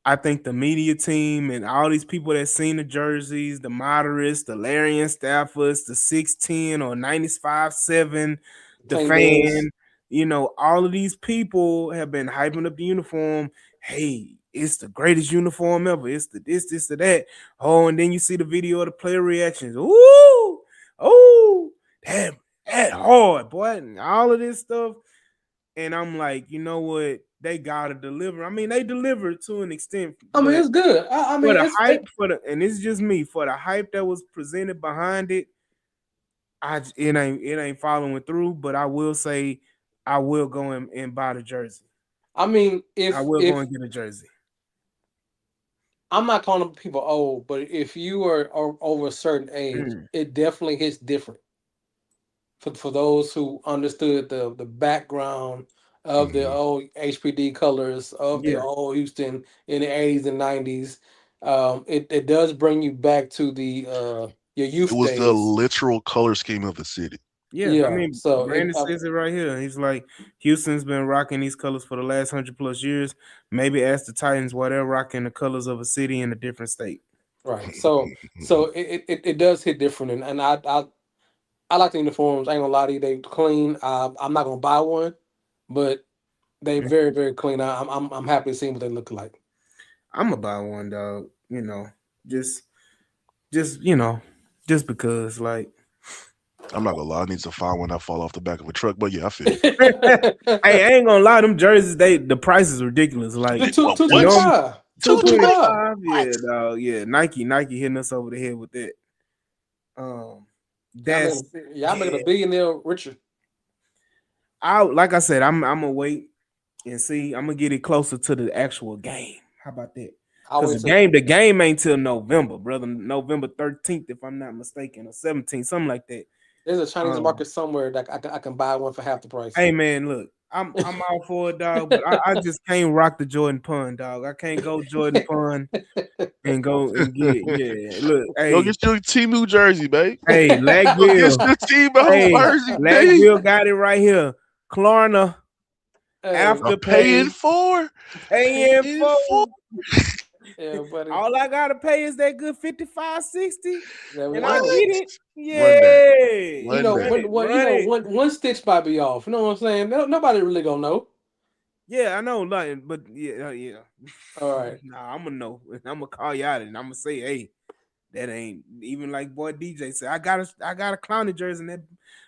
I think the media team and all these people that seen the jerseys, the moderates, the Larian staffers, the 6'10" or 95'7", the Tank Daniels. fan, all of these people have been hyping up the uniform. Hey, it's the greatest uniform ever. It's the this, the that. Oh, and then you see the video of the player reactions. Ooh, oh, that hard, boy. And all of this stuff. And I'm like, you know what? They gotta deliver. I mean, they delivered to an extent, I mean, but it's good. I for mean, the it's hype, and it's just me, for the hype that was presented behind it, it ain't following through. But I will say, I will go and buy the jersey. I mean, I if will go if and get a jersey. I'm not calling people old, but if you are over a certain age, Mm, it definitely hits different for those who understood the background of the Hmm. old HPD colors of the yeah, old Houston in the 80s and 90s. It does bring you back to the your It youth was the days. literal color scheme of the city. yeah. I Yeah. mean, So Brandon says it right here. He's like, Houston's been rocking these colors for the last 100+ years. Maybe ask the Titans why they're rocking the colors of a city in a different state. right. So it does hit different, and I like the uniforms. I ain't gonna lie to you, they clean. I'm not gonna buy one, but they very very clean. I'm happy to see what they look like. I'm gonna buy one, dog. Just just because, like, I'm not gonna lie. I need to find one that fall off the back of a truck. But yeah, I feel you. Hey, I ain't gonna lie, them jerseys, the price is ridiculous. Like, The two two you twenty What? know, five. two Two twenty twenty 220? five. five. What? Yeah, dog. Yeah, Nike hitting us over the head with that. Um, Y'all that's making y'all making a yeah. billionaire richer. I like I said, I'm gonna wait and see. I'm gonna get it closer to the actual game. How about that? I Cause wait till the game ain't till November, brother. November 13th, if I'm not mistaken, or 17th, something like that. there's a Chinese Um, market somewhere that I can buy one for half the price. hey man, look, I'm all for it, dog, but I just can't rock the Jordan pun, dog. I can't go Jordan pun and go and get yeah. Look, Go get your Timu jersey, babe. hey, Go get Lagville, your Timo hey, jersey, B. Lagville got it right here. Klarna Hey, I'm afterpay paying for. paying Paying for. for. yeah, buddy. All I gotta pay is that good 55, 60, There we and I What? get go. it. Run that. Yeah, You Run know, that. run it. one stitch might be off. You know what I'm saying? Nobody really gonna know. Yeah, I know, like, but yeah, yeah. All right. Nah, I'm gonna know. I'm gonna call you out, and I'm gonna say, hey, that ain't even like boy DJ said. I got a clowny jersey. And that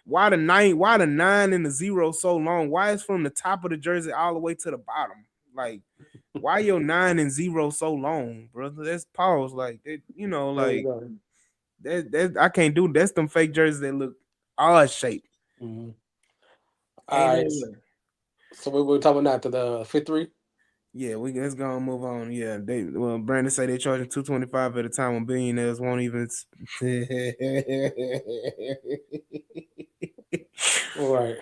why the nine and the zero so long? Why is from the top of the jersey all the way to the bottom? Like, why your nine and zero so long, brother? That's pause. Like, There we like go. that I can't do. That's them fake jerseys that look odd shaped. Mhm. All Ain't no right. way. So we're talking now to the 53. Yeah, we let's go and move on. Yeah, Brandon say they charging 225 at a time when billionaires won't even. All right.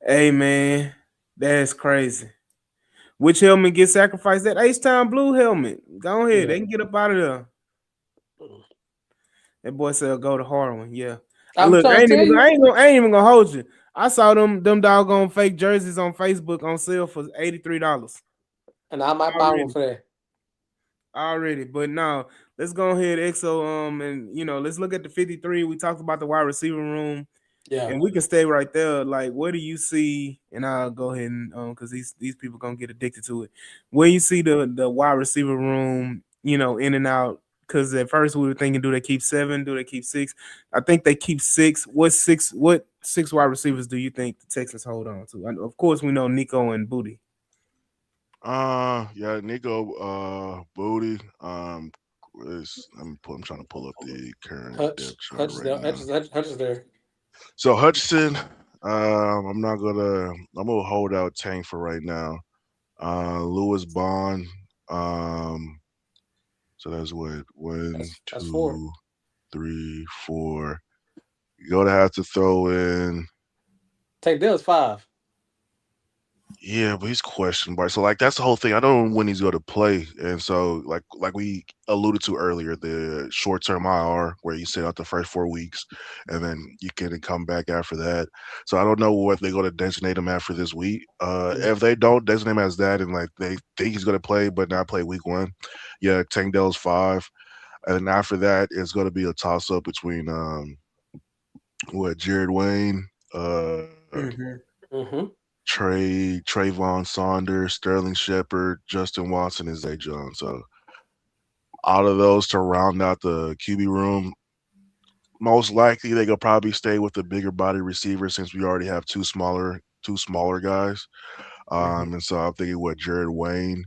Hey man, that's crazy. Which helmet get sacrificed? That H Town Blue helmet. Go ahead, Yeah. they can get up out of there. That boy said go to Harlan. Yeah. I'm Look, trying to tell you. I ain't even gonna hold you. I saw them doggone fake jerseys on Facebook on sale for $83 And I might buy one already. for that. Already, but now let's go ahead, EXO. And let's look at the 53. We talked about the wide receiver room, Yeah. and we can stay right there. Like, where do you see? And I'll go ahead and because these people gonna get addicted to it. Where you see the wide receiver room, in and out. Because at first we were thinking, do they keep seven? Do they keep six? I think they keep six. What six? What six wide receivers do you think the Texans hold on to? And of course, we know Nico and Booty. Yeah, Nico, Booty. I'm trying to pull up the current Hutch. depth chart Hutch is right there. now. Hutch is there. So Hutchinson, I'm gonna hold out Tank for right now. Lewis Bond, um, so that's what one, That's four. two, three, four. You're gonna have to throw in. Tank Dell's five. Yeah, but he's questionable. So like that's the whole thing. I don't know when he's going to play, and so like we alluded to earlier, the short term IR where you sit out the first 4 weeks, and then you can come back after that. So I don't know what they're going to designate him after this week. If they don't designate him as that, and like they think he's going to play but not play week one, yeah, Tank Dell's five, and then after that it's going to be a toss up between what Jared Wayne, Mm-hmm. Mm-hmm. Trayvon Saunders, Sterling Shepard, Justin Watson, and Zay Jones. So out of those to round out the QB room, most likely they could probably stay with the bigger body receiver since we already have two smaller guys. And so I'm thinking what Jared Wayne.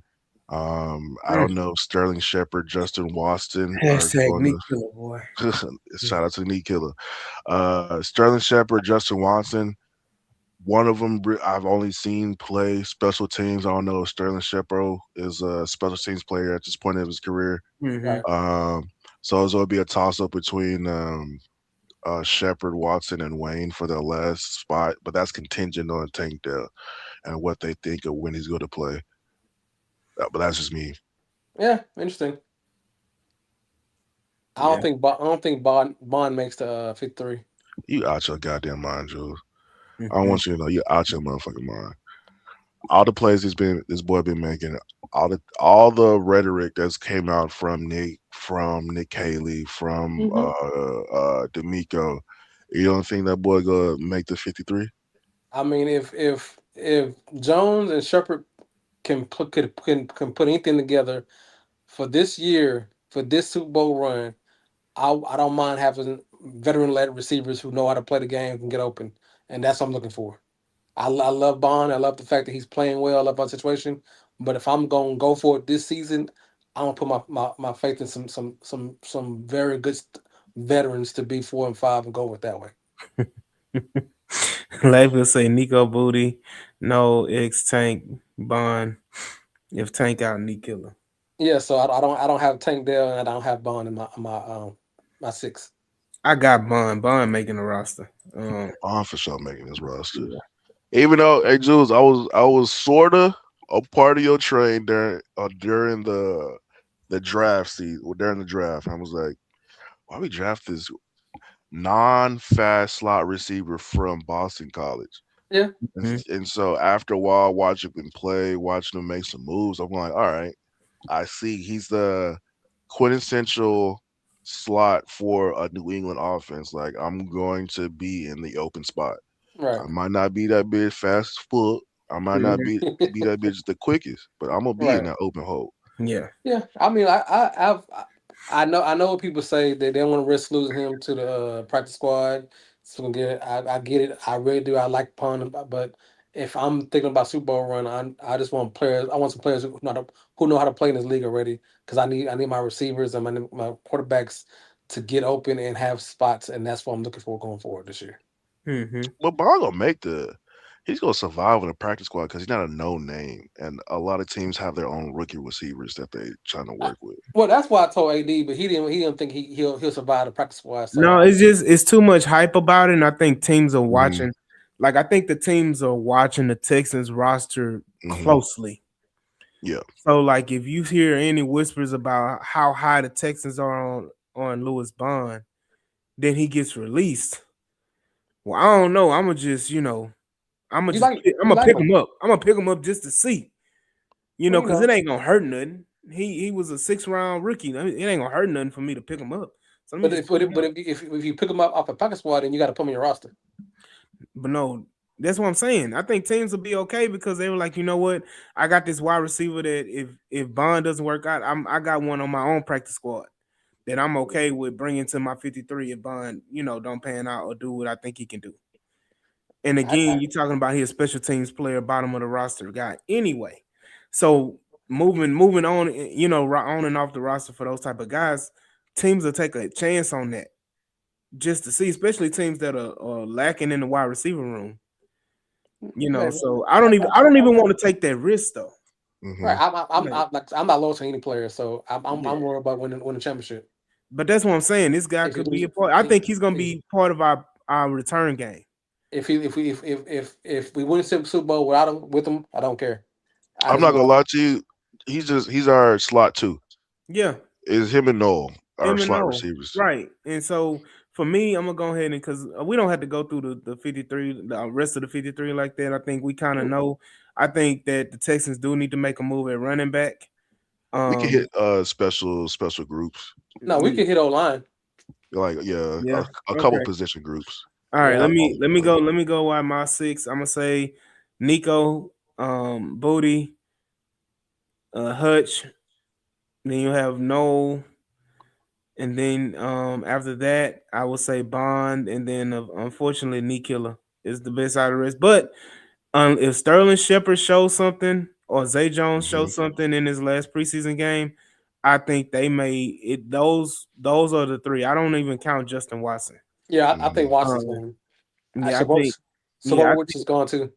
I don't know if Sterling Shepard, Justin Watson are Hashtag going Nick Killer boy. to. Shout out to the knee killer. Sterling Shepard, Justin Watson. One of them I've only seen play special teams. I don't know if Sterling Shepard is a special teams player at this point of his career. Mm-hmm. Right. So it's going to be a toss up between Shepard, Watson, and Wayne for the last spot, but that's contingent on Tank Dell and what they think of when he's going to play. But that's just me. Yeah. Interesting. Yeah. I don't think Bond makes the 53. You out your goddamn mind, Jules. I don't Mm-hmm. want you to know you out your motherfucking mind. All the plays this boy been making, all the rhetoric that's came out from Nick Haley, from Mm-hmm. D'Amico. You don't think that boy gonna make the 53? I mean, if Jones and Shepard can put anything together for this year for this Super Bowl run, I don't mind having veteran-led receivers who know how to play the game and get open, and that's what I'm looking for. I love Bond. I love the fact that he's playing well. I love our situation. But if I'm gonna go for it this season, I'm gonna put my faith in some very good veterans to be 4 and 5 and go with that way. Life will say Nico Booty, no X Tank Bond. If Tank out, Nick Killer. Yeah, so I don't have Tank Dell and I don't have Bond in my six. I got Bond. Bond making the roster. I'm for sure making this roster. Yeah. Even though, hey Jules, I was sorta a part of your train during the draft season, during the draft. I was like, why we draft this non-fast slot receiver from Boston College? Yeah, And, Mhm. and so after a while, watching him play, watching him make some moves, I'm like, all right, I see he's the quintessential slot for a New England offense. Like I'm going to be in the open spot. right. I might not be that big fast foot. I might not Mhm. be that bitch the quickest, but I'm gonna be in Right. that open hole. Yeah. Yeah, I mean, I know what people say that they don't want to risk losing him to the practice squad. So get it. I get it. I really do. I like Pond, but if I'm thinking about Super Bowl run, I just want players. I want some players who know how to play in this league already. Because I need my receivers and my quarterbacks to get open and have spots, and that's what I'm looking for going forward this year. Hmm. But Ball gonna make the. He's gonna survive in the practice squad because he's not a known name, and a lot of teams have their own rookie receivers that they trying to I, work with. well, that's why I told AD, but he didn't think he'll survive the practice squad. So No, it's too much hype about it, and I think teams are Hmm. watching. Like I think the teams are watching the Texans roster Hmm. closely. Yeah. So like if you hear any whispers about how high the Texans are on Lewis Bond, then he gets released. Well, I don't know. I'm gonna just you like I'm you gonna like pick him? him up. I'm gonna pick him up just to see. Well, Because it ain't gonna hurt nothing. He was a 6 round rookie. I mean, it ain't gonna hurt nothing for me to pick him up. So let me But just if pick but him if, but up. if you pick him up off a pocket squad, then you got to put him in your roster. But no, that's what I'm saying. I think teams will be okay because they were like, you know what? I got this wide receiver that if Bond doesn't work out, I got one on my own practice squad that I'm okay with bringing to my 53 if Bond, don't pan out or do what I think he can do. And again, I you're talking about his special teams player, bottom of the roster guy. Anyway, so moving on, on and off the roster for those type of guys, teams will take a chance on that just to see, especially teams that are lacking in the wide receiver room. man, So I got I you. don't even want to take that risk though. Hmm. Right, Like, I'm not low to any player, so I'm yeah. worried about winning championship. But that's what I'm saying. This guy If he could be lose, a part. I think he's gonna be part of our return game. if he if we win the Super Bowl without him with him, I don't care. I I'm just not gonna want lie to you. He's our slot two. Yeah. Is him and Noel our Him and slot no, receivers? right. And so for me, I'm gonna go ahead and because we don't have to go through the 53, the rest of the 53 like that. I think we kind of to. know. I think that the Texans do need to make a move at running back. We can hit Um, special groups. No, we yeah, can hit O line. Like yeah, yeah, a couple okay. position groups. All right, Yeah, let me go at my six. I'm gonna say Nico, Booty, Hutch. Then you have Noel, and then after that, I will say Bond, and then unfortunately, Knee Killer is the best out of the rest. But if Sterling Shepard shows something or Zay Jones Hmm. shows something in his last preseason game, I think they may it. Those are the three. I don't even count Justin Watson. yeah. I think Hmm. Watson's Um, going. I yeah, I suppose think. Yeah, I Which is going too.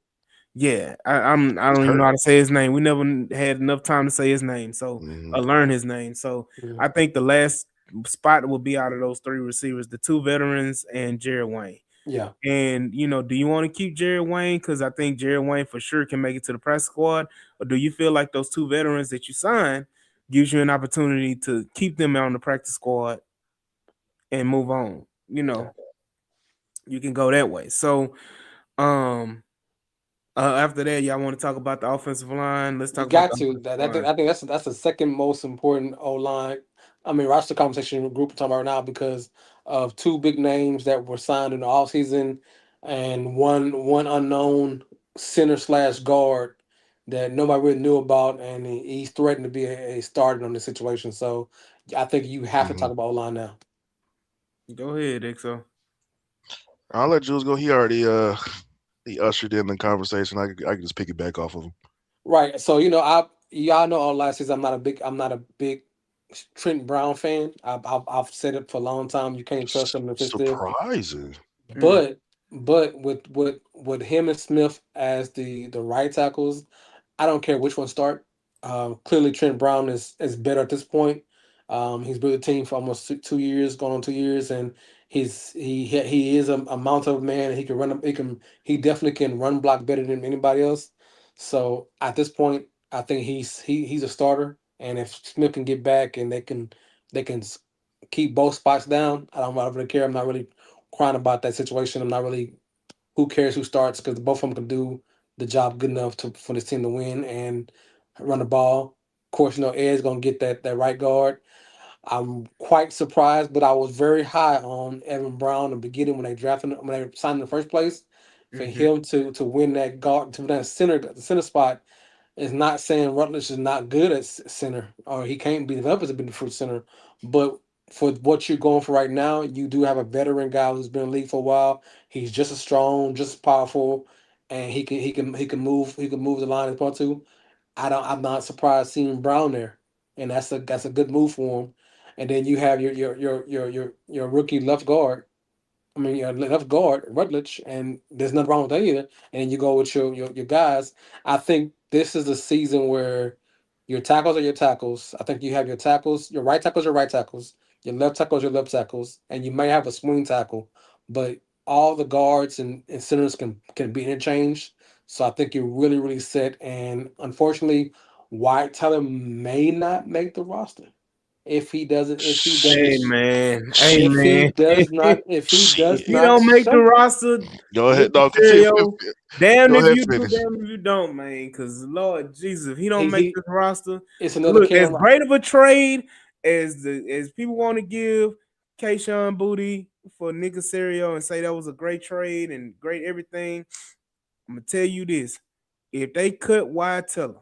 Yeah, I He's don't even know hurt. how to say his name. We never had enough time to say his name, so Hmm. learn his name. So Mhm. I think the last spot will be out of those three receivers, the two veterans and Jared Wayne. Yeah, And do you want to keep Jared Wayne? Because I think Jared Wayne for sure can make it to the press squad. Or do you feel like those two veterans that you signed gives you an opportunity to keep them on the practice squad and move on? yeah. You can go that way. So um after that, y'all want to talk about the offensive line? Let's You talk about got the to. offensive That line. I think that's the second most important O line. I mean, roster conversation group we're talking about right now because of two big names that were signed in the offseason and one unknown center/slash guard that nobody really knew about, and he's threatened to be a starter on this situation. So I think you have to Hmm. talk about O line now. Go ahead, XO. I'll let Jules go. He already he ushered in the conversation. I can just pick it back off of him. Right. So I y'all know all last season I'm not a big Trent Brown fan. I've said it for a long time. You can't trust him if it's there. Surprising. Mm. But with him and Smith as the right tackles, I don't care which one start. Clearly, Trent Brown is better at this point. He's been with the team for almost 2 years, going on 2 years, and he is a mount of man. He can run. He definitely can run block better than anybody else. So at this point, I think he's a starter. And if Smith can get back and they can keep both spots down, I don't really care. I'm not really crying about that situation. I'm not really who cares who starts because both of them can do the job good enough for this team to win and run the ball. Of course, Ed's gonna get that right guard. I'm quite surprised, but I was very high on Evan Brown in the beginning when they signed in the first place. For Mm-hmm. him to win that guard to that center spot is not saying Rutledge is not good at center or he can't be developed as a big fruit center, but for what you're going for right now, you do have a veteran guy who's been in the league for a while. He's just as strong, just as powerful, and he can move the line as well too. I'm not surprised seeing Brown there, and that's a good move for him. And then you have your rookie left guard. I mean, left guard Rutledge, and there's nothing wrong with that either. And you go with your guys. I think this is the season where your tackles are your tackles. I think you have your tackles, your right tackles, your right tackles, your left tackles, your left tackles, and you may have a swing tackle, but all the guards and centers can be interchanged. So I think you're really really set. And unfortunately, Wyatt Teller may not make the roster if he doesn't. If he doesn't. Hey man, hey If he man. does not, if he Shit. does He not don't make the show, roster. Go Nick ahead. No, continue. Casario, damn Go if ahead. you do, Finish. damn if you don't, man. Because Lord Jesus, if he don't make he this roster, it's another look as Cam. great of a trade as people want to give Kayshawn Booty for Nick Casario and say that was a great trade and great everything. I'm gonna tell you this: if they cut Wyatt Teller,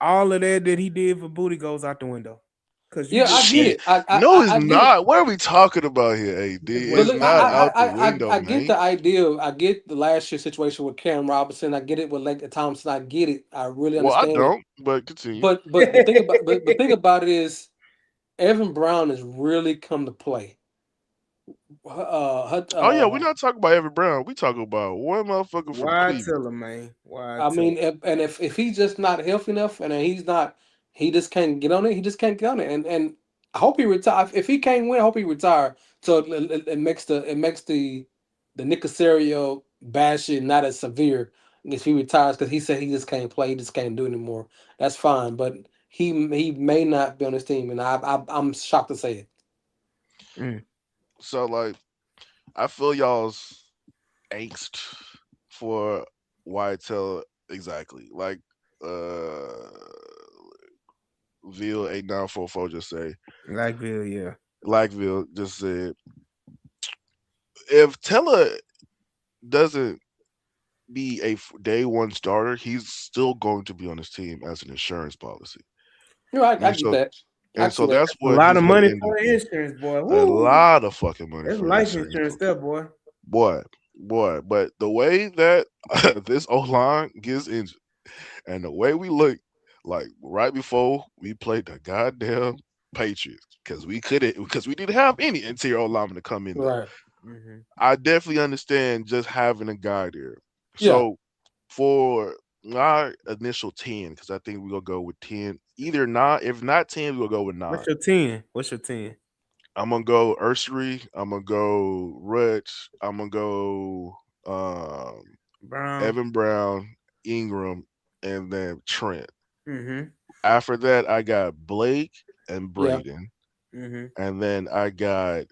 all of that he did for Booty goes out the window. Cause you Yeah, I just get Shit. can't. it. I I No, I it's I get it. not. What are we talking about here, AD? That's what But It's it look, not feels like. out the window, I get man. the idea. I get the last year situation with Cam Robinson. I get it with Lake Thompson. I get it. I really Well, I understand it. don't, but continue. But the thing about it is Evan Brown has really come to play. Uh, Oh yeah, we're uh, not talking about Evan Brown. We talking about one motherfucker from Wyatt Cleveland. Teller, man. I Wyatt Teller. mean, if he's just not healthy enough, and he just can't get on it. He just can't get on it. And I hope he retire. If he can't win, I hope he retire. So it makes the Nick Casario bashing not as severe if he retires because he said he just can't play. He just can't do it anymore. That's fine, but he may not be on this team, and I'm shocked to say it. Mm. So like, I feel y'all's angst for YTL exactly. Like, uh, Ville 8944 just say, Likeville, yeah. Likeville just said, if Tella doesn't be a day one starter, he's still going to be on his team as an insurance policy. You know, I And get so that. I and see so that. that's A what lot he's of going to money end up for being. insurance, boy. A Woo! lot of fucking money That's for life insurance. insurance, there, boy. Boy. But the way that this O line gets injured and the way we look, like right before we played the goddamn Patriots, because we didn't have any interior O lineman to come in there. Right. Hmm. I definitely understand just having a guy there. Yeah. So for our initial 10, because I think we're gonna go with 10. Either not, if not 10, we'll go with What's 9. your 10? What's your 10? I'm gonna go Ursary, I'm gonna go Rutch, I'm gonna go Brown. Evan Brown, Ingram, and then Trent. Mm-hmm. After that, I got Blake and Yeah. Braden, Mm-hmm. and then I got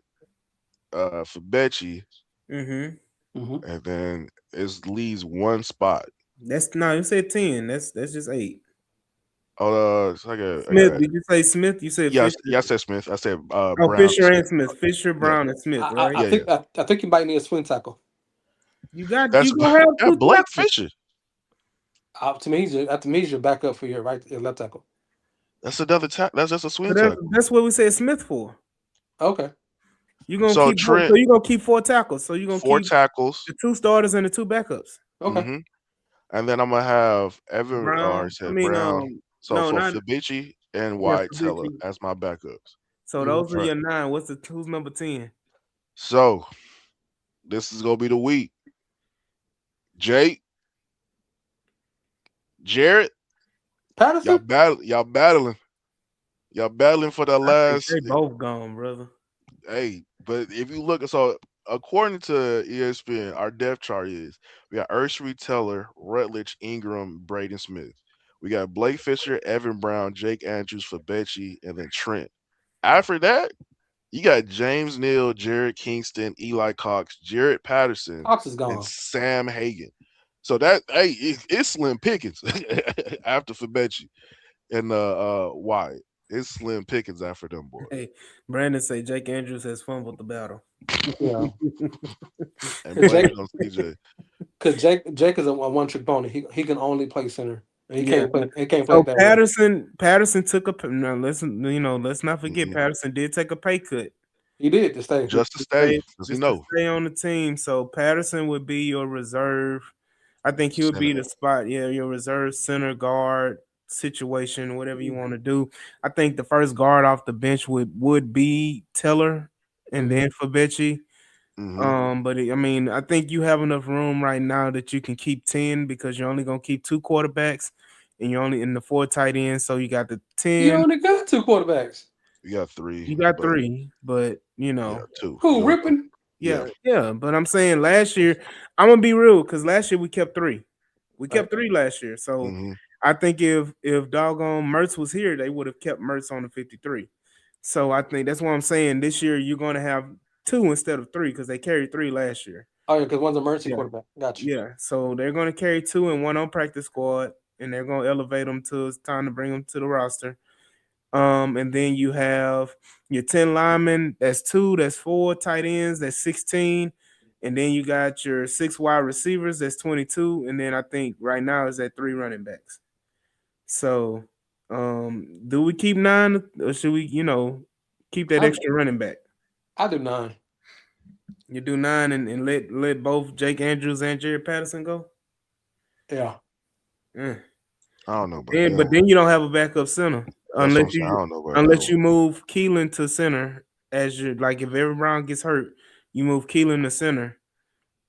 Fabechi, Mm-hmm. Hmm. and then it leaves one spot. That's no, you said 10. That's just 8. Oh, so I Smith, got did you say Smith? You said yes, Fisher. yeah, I said Smith. I said Oh, Brown and Fisher Smith. and Smith. Fisher, Yeah, Brown, and Smith, I right? yeah, yeah. think I think you might need a swing tackle. You That's gonna have two Blake tackles. Fisher. To me, he's your backup for your left tackle. That's another tackle. That's just a swing But that's tackle. that's what we said Smith for. Okay. You gonna So keep Trent, so you gonna keep 4 tackles. So you gonna four keep tackles. the 2 starters and the 2 backups. Okay. hmm And then I'm gonna have Evan or I Brown. I said mean, Brown. So no, so not Fabici and yeah, Wyatt Teller Fabici. as my backups. So Mhm. those are Right. your 9. Who's number 10? So this is gonna be the week. Jake, Jarrett, Patterson. y'all battling for the I think last. they both gone, brother. Hey, but if you look, so according to ESPN, our depth chart is we got Ursary Teller, Rutledge, Ingram, Braden Smith. We got Blake Fisher, Evan Brown, Jake Andrews, Fabechi, and then Trent. After that, you got James Neal, Jared Kingston, Eli Cox, Jared Patterson, Cox is and gone. Sam Hagan. So that it's slim pickings after Fabechi and Wyatt. It's slim pickings after them boys. Hey, Brandon say Jake Andrews has fumbled the battle. Yeah. And Because blame Jake, it on CJ. because Jake is a one trick pony. He can only play center. And he Yeah. can't play. He can't play So it that well. Patterson took a now listen, let's not forget Mhm. Patterson did take a pay cut He did to stay. Just to to stay, stay because we just to know stay on the team. So Patterson would be your reserve. I think he would be center. the spot, yeah, your reserve center guard situation, whatever you Mm-hmm. want to do. I think the first guard off the bench would be Teller and then Fabechi. hmm But I mean, I think you have enough room right now that you can keep 10 because you're only gonna keep 2 quarterbacks and you're only in the 4 tight ends. So you got the You 10, only got two quarterbacks. You got three, you got but 3, but yeah, two. You Who only got ripping? yeah. yeah. But I'm saying last year, I'm gonna be real because last year we kept 3. We Right. kept 3 last year. So hmm I think if doggone Mertz was here, they would have kept Mertz on the 53. So I think that's what I'm saying. This year you're gonna have 2 instead of 3 because they carried 3 last year. Oh yeah, because one's a emergency Yeah. quarterback. Got you. Yeah, so they're going to carry 2 and 1 on practice squad, and they're going to elevate them till it's time to bring them to the roster. And then you have your 10 linemen. That's 2. That's 4 tight ends. That's 16. And then you got your 6 wide receivers. That's 22. And then I think right now is at 3 running backs. So, do we keep 9 or should we, keep that I extra running back? I do 9. You do 9 and let both Jake Andrews and Jared Patterson go. Yeah. Mm. I don't know about Then, that. but then you don't have a backup center That's what I'm saying. I don't know about that unless one. you move Keelan to center as your like if Evan Brown gets hurt, you move Keelan to center,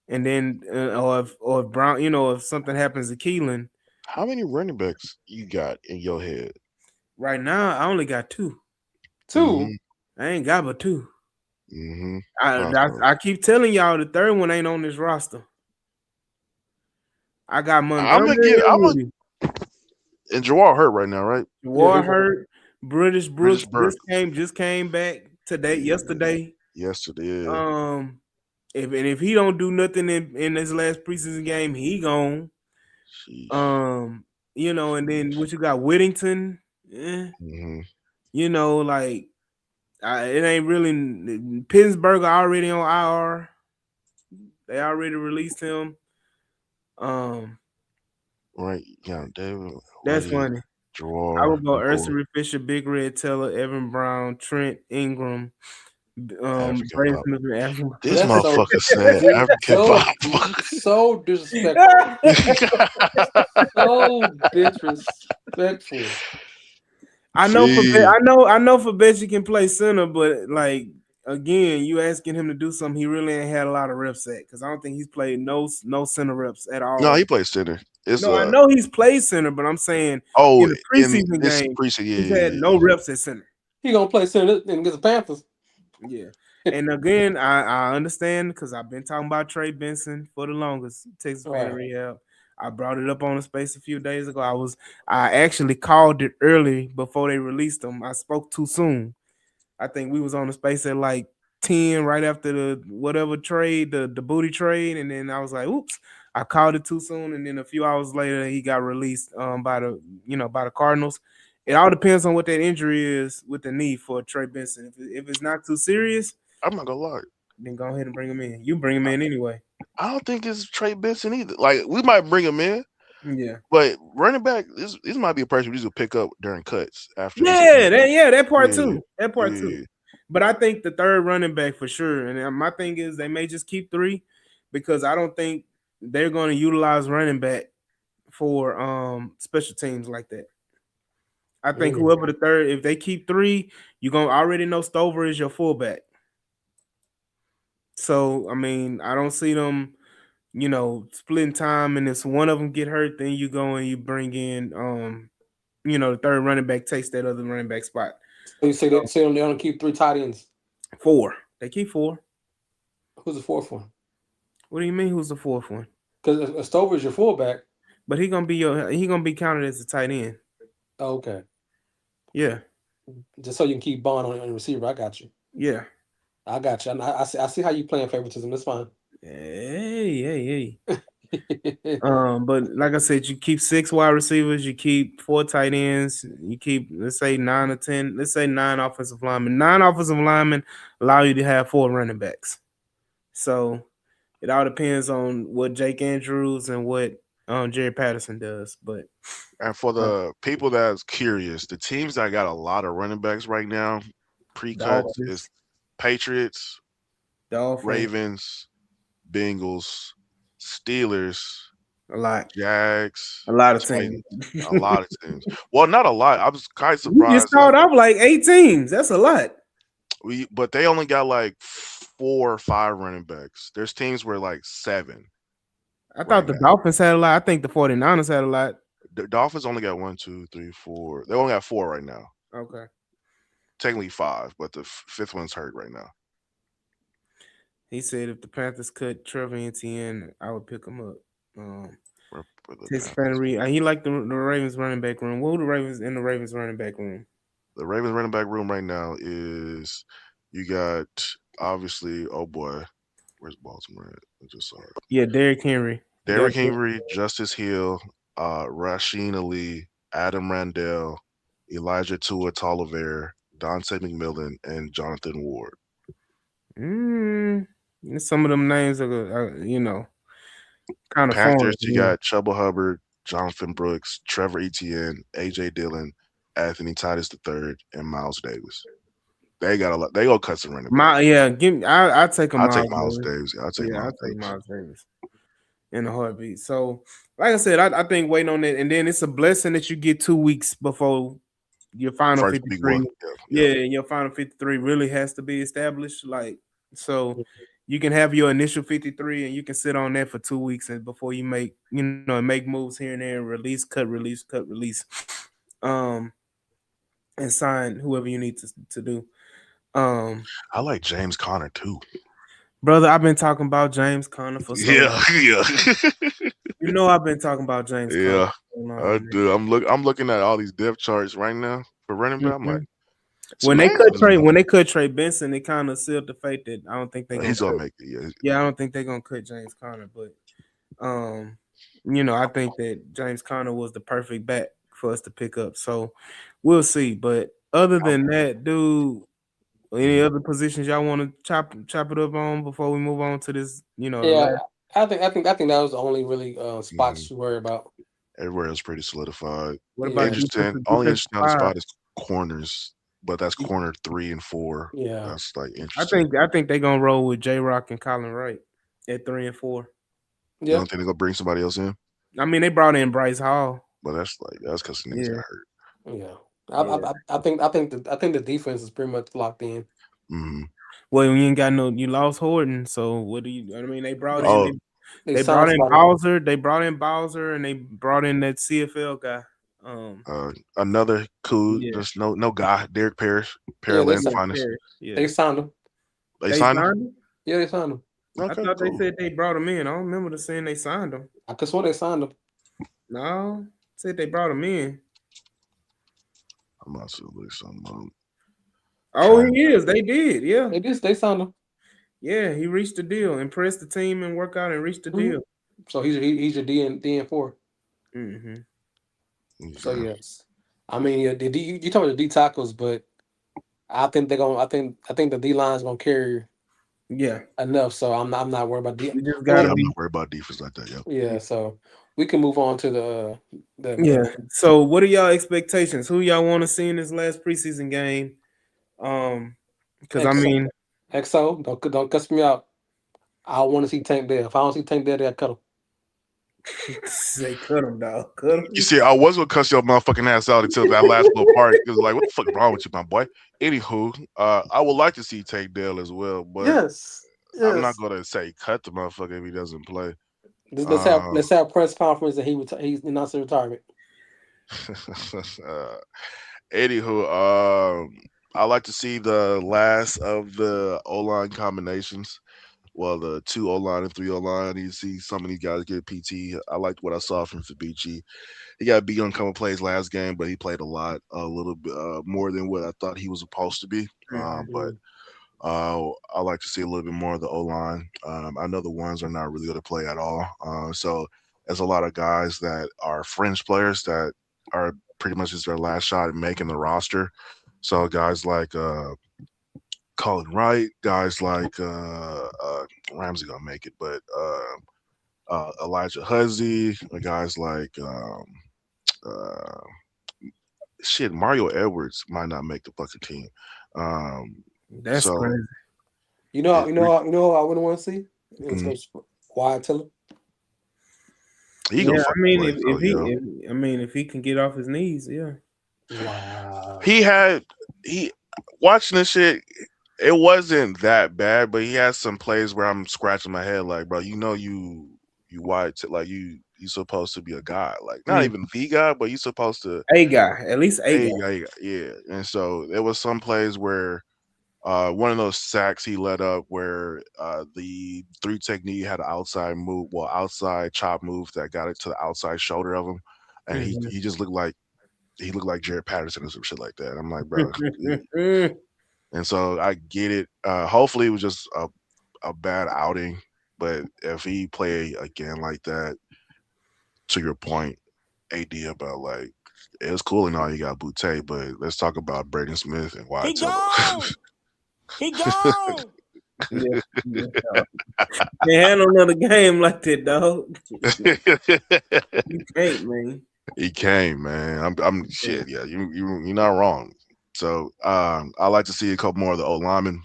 and then or if Brown, if something happens to Keelan, How many running backs you got in your head? right now I only got 2. 2. I ain't got but 2. Mm-hmm. I keep telling y'all the third one ain't on this roster. I got I'm gonna Montgomery get. and I'm gonna. Rudy. And Jawar hurt right now, right? Yeah, War he's hurt. British British Brooks Burke just came back today, yeah, yesterday. yesterday. Yeah. Um, if he don't do nothing in his last preseason game, he gone. Sheesh. Um, and then what you got, Whittington? Eh, hmm like it ain't really Pittsburgh already on IR. They already released him. Um, Right. Yeah, David, that's Whitty, funny. I Jawar, would go Moore, Ursary Fisher, Big Red Teller, Evan Brown, Trent Ingram, African Brandon Pop. Smith, and Evan This that's so motherfucker said African so Pop. so disrespectful. So disrespectful. See, I know for bet you can play center, but like again, you asking him to do something he really ain't had a lot of reps at because I don't think he's played no center reps at no, all. he plays center. It's No, I know he's played center, but I'm saying oh in the in preseason this game, preseason, he's had yeah, no reps at center. He gonna play center and get the Panthers. Yeah. And again, I understand because I've been talking about Trey Benson for the longest, Texas fan Right. rehab. I brought it up on the space a few days ago. I actually called it early before they released them. I spoke too soon. I think we was on the space at like 10 right after the whatever trade, the booty trade, and then I was like, oops, I called it too soon. And then a few hours later, he got released by the Cardinals. It all depends on what that injury is with the knee for Trey Benson. If it's not too serious, I'm not gonna lie. then go ahead and bring him in. You bring him in anyway. I don't think it's Trey Benson either. Like we might bring him in, Yeah. but running back, this might be a person we just will pick up during cuts after this. Yeah, that part Yeah, too. That part yeah. too. But I think the third running back for sure. And my thing is they may just keep three because I don't think they're going to utilize running back for special teams like that. I think Mm. whoever the third, if they keep three, you're gonna already know Stover is your fullback. So I mean, I don't see them, splitting time. And if one of them get hurt, then you go and you bring in, the third running back takes that other running back spot. So you say they only keep three tight ends. Four, they keep four. Who's the fourth one? What do you mean? Who's the fourth one? Because Stover is your fullback. But he gonna be counted as a tight end. Oh, okay. Yeah, Just so you can keep Bond on the receiver. I got you. yeah. I got you. I see how you playing favoritism. That's fine. Hey. But like I said, you keep 6 wide receivers, you keep 4 tight ends, you keep let's say 9 or 10, let's say 9 offensive linemen. 9 offensive linemen allow you to have 4 running backs. So it all depends on what Jake Andrews and what Jerry Patterson does. But And for uh, the people that's curious, the teams that got a lot of running backs right now, pre-cut is Dolphins, Patriots, Dolphins, Ravens, Bengals, Steelers, a lot, Jags, a lot of teams. Titans, a lot of teams. Well, not a lot. I was kind of You just surprised. called off like 8 teams. That's a lot. But they only got like 4 or 5 running backs. There's teams where like 7 I right thought the now. Dolphins had a lot. I think the 49ers had a lot. The Dolphins only got 1, 2, 3, 4. They only got 4 right now. Okay. Technically 5, but the fifth one's hurt right now. He said if the Panthers cut Trevor Etienne, I would pick him up. For the Texas Panthers. He liked the Ravens running back room. What were the Ravens in the Ravens running back room? The Ravens running back room right now is you got obviously, oh boy, where's Baltimore at? I just saw it. Yeah, Derrick Henry. You got Derrick Henry, Justice Hill, Rasheen Ali, Adam Randell, Elijah Tua Tolliver, Dante McMillan, and Jonathan Ward. mm, some of them names are kind of foreign Panthers, to you me. got Chuba Hubbard, Jonathan Brooks, Trevor Etienne, AJ Dillon, Anthony Titus III, and Miles Davis. They got a lot. They gonna cut some running backs. Give me. I take a I'll take Miles Miles Davis. Davis. I'll take Yeah, Miles I take Davis. Miles Davis in a heartbeat. So, like I said, I think waiting on that, and then it's a blessing that you get 2 weeks before your final First week 53. one. Yeah, your final 53 really has to be established. Like, so you can have your initial 53 and you can sit on that for 2 weeks and before you make moves here and there, release, cut, release, um, and sign whoever you need to do. I like James Conner too. Brother, I've been talking about James Conner for so Yeah, long. yeah, I've been talking about James Conner yeah. for so long, I man. do. I'm looking at all these depth charts right now for running back. I'm like, Mhm. it's amazing. When they cut Trey Benson, it kind of sealed the fate that I don't think they're gonna He's gonna cut. make it. Yeah. Yeah, I don't think they're gonna cut James Conner, but I think that James Conner was the perfect back for us to pick up. So we'll see. But other than that, dude, any other positions y'all want to chop it up on before we move on to this? The Yeah, last. I think that was the only really Mhm. spots you worry about. Everywhere else pretty solidified. What about Yeah, Interesting. Only defensive interesting other side? spot is corners, but that's corner 3 and 4. yeah, That's like I interesting. think I think they're gonna roll with J Rock and Colin Wright at 3 and 4. You don't yep, think they're gonna bring somebody else in? I mean, they brought in Bryce Hall. But that's because the niggas got Yeah, hurt. yeah. yeah. I think the defense is pretty much locked in. Hmm. Well, you ain't got no. You lost Horton, so what do you? I mean, they brought in. Oh, They They signed brought in somebody. Bowser. They brought in Bowser, and they brought in that CFL guy. another cool. Yeah, Just no guy. Derek Parrish, Yeah, they Pearland's Derek signed. finest. Perry. Yeah, They signed him. They they signed him. signed him. Yeah, they signed him. I Okay, thought they cool. said they brought him in. I don't remember the saying they signed him. I could swear they signed him. No, said they brought him in. I'm about to look something up. Oh, Trying. he is. They did. Yeah, They signed him. yeah. He reached the deal, impressed the team, and work out and reached the Mhm. deal. So he's your DN4. Hmm. So Okay. yes, I mean yeah, you talking about the D tackles, but I think they're gonna. I think the D line is gonna carry Yeah, enough. So I'm not worried about D. you just Yeah, gotta Well, I'm be. not worried about defense like that. Yep. yeah. So we can move on to the Yeah. So, what are y'all expectations? Who y'all want to see in this last preseason game? Um, Because I X mean, XO, don't cuss me out. I want to see Tank there. If I don't see Tank there, they cut him. say cut him, dog. Cut You him. see, I was gonna cuss your motherfucking ass out until that last little part. It was like, what the fuck is wrong with you, my boy? Anywho, I would like to see Tank Dale as well, but Yes, I'm not yes. gonna say cut the motherfucker if he doesn't play. Let's Um, have a press conference and he's announcing retirement. uh, Anywho, I like to see the last of the O line combinations. Well, the two O line and three O line. You see some of these guys get PT. I liked what I saw from Fabici. He got beat on a couple plays last game, but he played a little bit more than what I thought he was supposed to be. Mhm. But I like to see a little bit more of the O line. I know the ones are not really going to play at all. So there's a lot of guys that are fringe players that are pretty much just their last shot at making the roster. So guys like Colin Wright, guys like Ramsey gonna make it, but Elijah Huzzy, guys like uh, shit, Mario Edwards might not make the fucking team. Um, That's so crazy. it, Who I wouldn't want to see. It's mm, Wyatt Tiller. he gonna Yeah, I fucking mean, play. So yeah, if he can get off his knees, yeah. Wow. he had he watching this shit. It wasn't that bad, but he has some plays where I'm scratching my head, like, bro, you white, like you supposed to be a guy, like not Mm. even the guy, but you supposed to A guy, at least a guy. yeah. And so there was some plays where one of those sacks he let up where the three technique had an outside chop move that got it to the outside shoulder of him, and Mhm. he just looked like Jared Patterson or some shit like that. I'm like, bro, and so I get it. Hopefully, it was just a bad outing, but if he play again like that, to your point, AD about like it's cool and all you got Boutte, but let's talk about Braden Smith and He Wyatt Teller. gone. He gone. Yeah, yeah, dog. Can't handle another game like that, dog. You can't, man. He came, man. I'm Yeah. shit. Yeah, you're not wrong. So I like to see a couple more of the old linemen.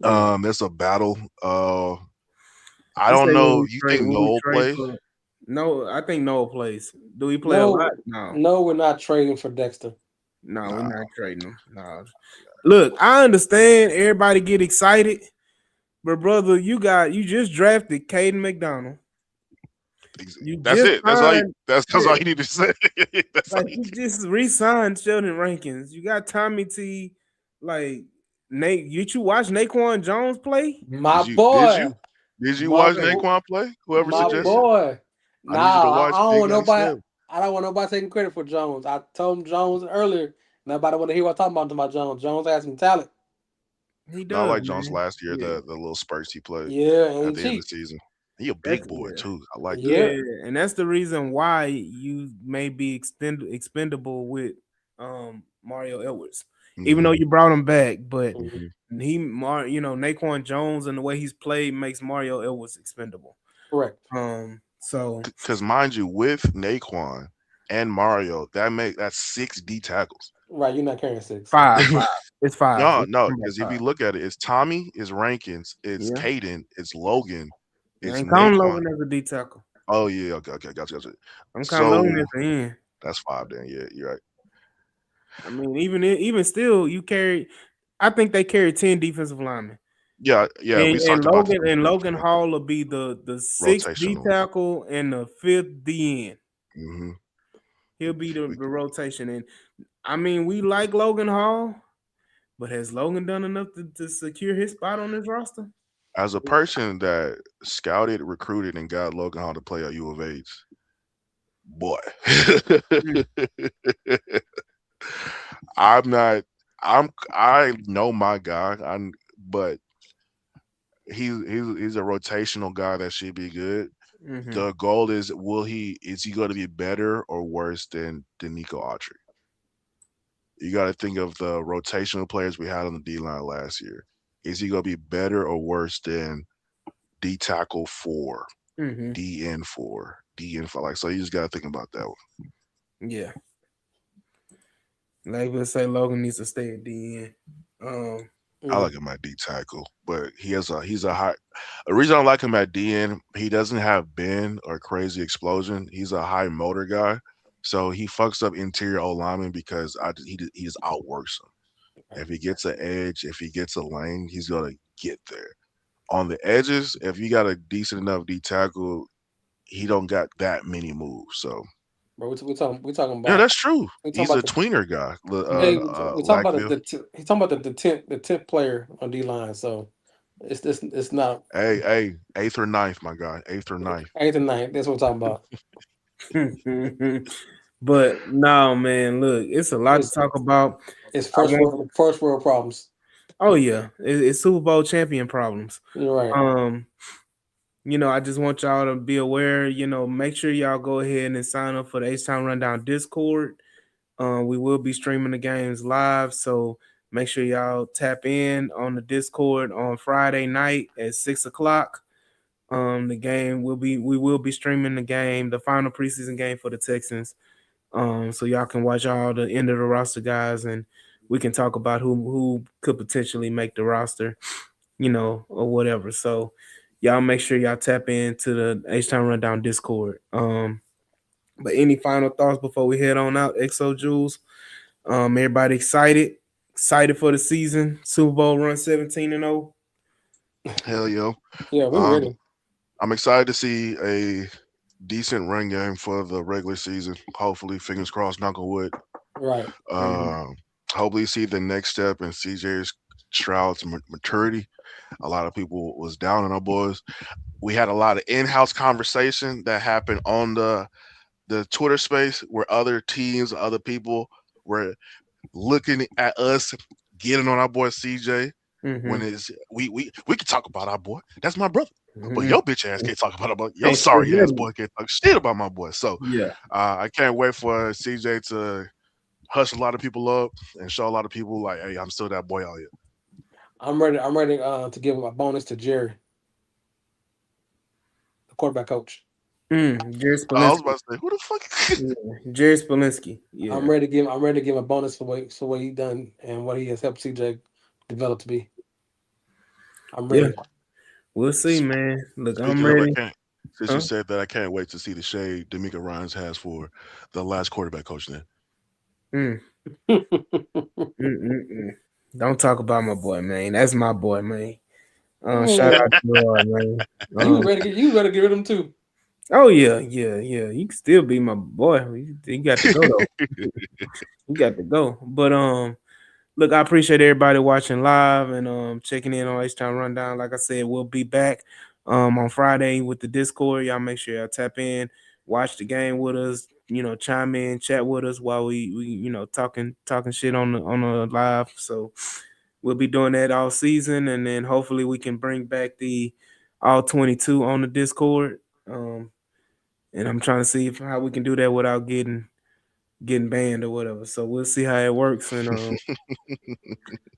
Yeah. There's a battle. I You don't say know. You think when we Noel trade play? for no, I think Noah plays. Do he play a lot? No, No. no, we're not trading for Dexter. No, we're Nah. not trading him. No. Look, I understand everybody get excited, but brother, you just drafted Caden McDonald. You That's just it. signed, That's yeah, all you need to say. That's all like you you just re-signed Sheldon Rankins. You got Tommy T, like Nate. You watch Naquan Jones play? My did you did boy, you did you my watch Like, boy, Naquan play? Whoever my suggested, boy. I need you to Nah, watch I don't Big want Ninety nobody. Seven. I don't want nobody taking credit for Jones. I told him Jones earlier. Nobody want to hear what I'm talking about Jones. Jones has some talent. he Not does, like Jones man. last year, Yeah, the little spurts he played Yeah, and he at the end of the cheap. season. He a that's big boy yeah. too. I like that. Yeah. Yeah, and that's the reason why you may be expendable with Mario Edwards, even though Hmm. you brought him back. But Mhm. Hmm. Naquan Jones and the way he's played makes Mario Edwards expendable. Correct. So Because mind you, with Naquan and Mario, that's 6 D tackles. Right, you're not carrying six. five, it's five. No, It's no, talking about because if you five. look at it, it's Tommy, it's Rankins, it's Yeah, Caden, it's Logan, I it's ain't counting Naquan. Logan as a D tackle. Oh yeah, okay, gotcha. I'm counting Logan So as the end. that's 5 then. Yeah, you're right. I mean, even still, you carry. I think they carry 10 defensive linemen. Yeah. We And talked about this Logan and before. Logan Hall will be the sixth D Rotational. tackle and the fifth D end. Hmm. He'll be the, We, the rotation. And I mean, we like Logan Hall, but has Logan done enough to secure his spot on this roster? as a person that scouted, recruited, and got Logan Hall to play at U of H, boy, Mm, I'm not. I know my guy. But he's a rotational guy that should be good. mm-hmm, The goal is he going to be better or worse than Nico Autry? You got to think of the rotational players we had on the D line last year. Is he going to be better or worse than D tackle 4, mm-hmm. DN 4, DN 5? Like, so you just got to think about that one. Yeah. Like let's say Logan needs to stay at D end. I Mm, like him at D tackle, but he's a high. The reason I like him at DN, he doesn't have bend or crazy explosion. He's a high motor guy, so he fucks up interior O linemen because he just outworks them. right. If he gets an edge, if he gets a lane, he's gonna get there. On the edges, if you got a decent enough D tackle, he don't got that many moves. So Bro, we talking yeah, about that's true. we talking He's about a the tweener guy. hey, we talking about Lackville. he talking about the tenth player on D line. So it's not Hey, eighth or ninth, my guy. Eighth or ninth. eighth and ninth. That's what we're talking about. But no, man, look, it's a lot to It's talk about. it's I want, first world problems. oh yeah, it's Super Bowl champion problems. You're right. Um, I just want y'all to be aware. Make sure y'all go ahead and sign up for the H Time Rundown Discord. We will be streaming the games live, so make sure y'all tap in on the Discord on Friday night at 6 o'clock. We will be streaming the game, the final preseason game for the Texans. So y'all can watch all the end of the roster guys, and we can talk about who could potentially make the roster, or whatever. So y'all make sure y'all tap into the H Time Rundown Discord. But any final thoughts before we head on out, XO Jules? Everybody excited? Excited for the season? Super Bowl run 17-0. Hell yo. Yeah, we Um, ready. I'm excited to see a decent run game for the regular season. Hopefully, fingers crossed, knock on wood. Right. Mhm. Um, Hopefully, see the next step in CJ's Stroud's maturity. A lot of people was down on our boys. We had a lot of in-house conversation that happened on the Twitter space where other teams, other people were looking at us getting on our boy CJ when Mhm. it's we can talk about our boy. That's my brother. But Mhm. your bitch ass can't talk about our boy. Your Can't say sorry ass nothing. boy can't talk shit about my boy. So Yeah. I can't wait for CJ to hush a lot of people up and show a lot of people like, hey, I'm still that boy out here. I'm ready. I'm ready to give a bonus to Jerry, the quarterback coach. Jerry I was Spolinski. about to say, who the fuck? Yeah. Jerry Spolinski. Yeah. I'm ready to give him a bonus for what he done and what he has helped CJ develop to be. I'm Yeah. ready. We'll see, man. Look, I'm Speaking of, I ready. can't. Since you Huh? said that, I can't wait to see the shade D'Amico Ryans has for the last quarterback coach. Then Mm. Mm-mm-mm. Don't talk about my boy, man. That's my boy, man. Shout out to you, man. You Um, ready to get rid of him too. oh yeah, yeah, yeah. You can still be my boy. You got to go though. You got to go. But look, I appreciate everybody watching live and checking in on H Time Rundown. Like I said, we'll be back on Friday with the Discord. Y'all make sure y'all tap in, watch the game with us. Chime in, chat with us while we talking shit on the live. So we'll be doing that all season, and then hopefully we can bring back the all 22 on the Discord. And I'm trying to see how we can do that without getting banned or whatever. So we'll see how it works. And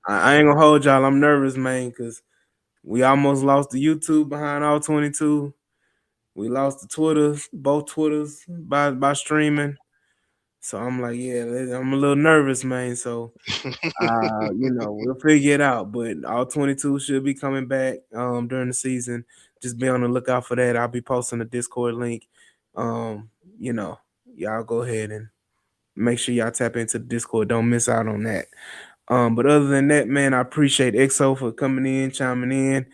I ain't gonna hold y'all. I'm nervous, man, because we almost lost the YouTube behind all 22. We lost the Twitters, both Twitters by streaming. So I'm like, yeah, I'm a little nervous, man. So we'll figure it out. But all 22 should be coming back during the season. Just be on the lookout for that. I'll be posting the Discord link. Um, you know, y'all go ahead and make sure y'all tap into the Discord. Don't miss out on that. But other than that, man, I appreciate XO for coming in, chiming in,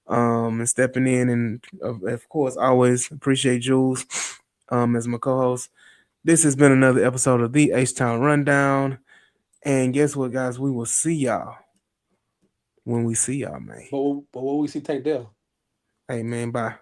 and stepping in, and of course, always appreciate Jules, as my co-host. This has been another episode of the H Town Rundown, and guess what, guys? We will see y'all when we see y'all, man. But what we see Tank Dell. Hey, man, bye.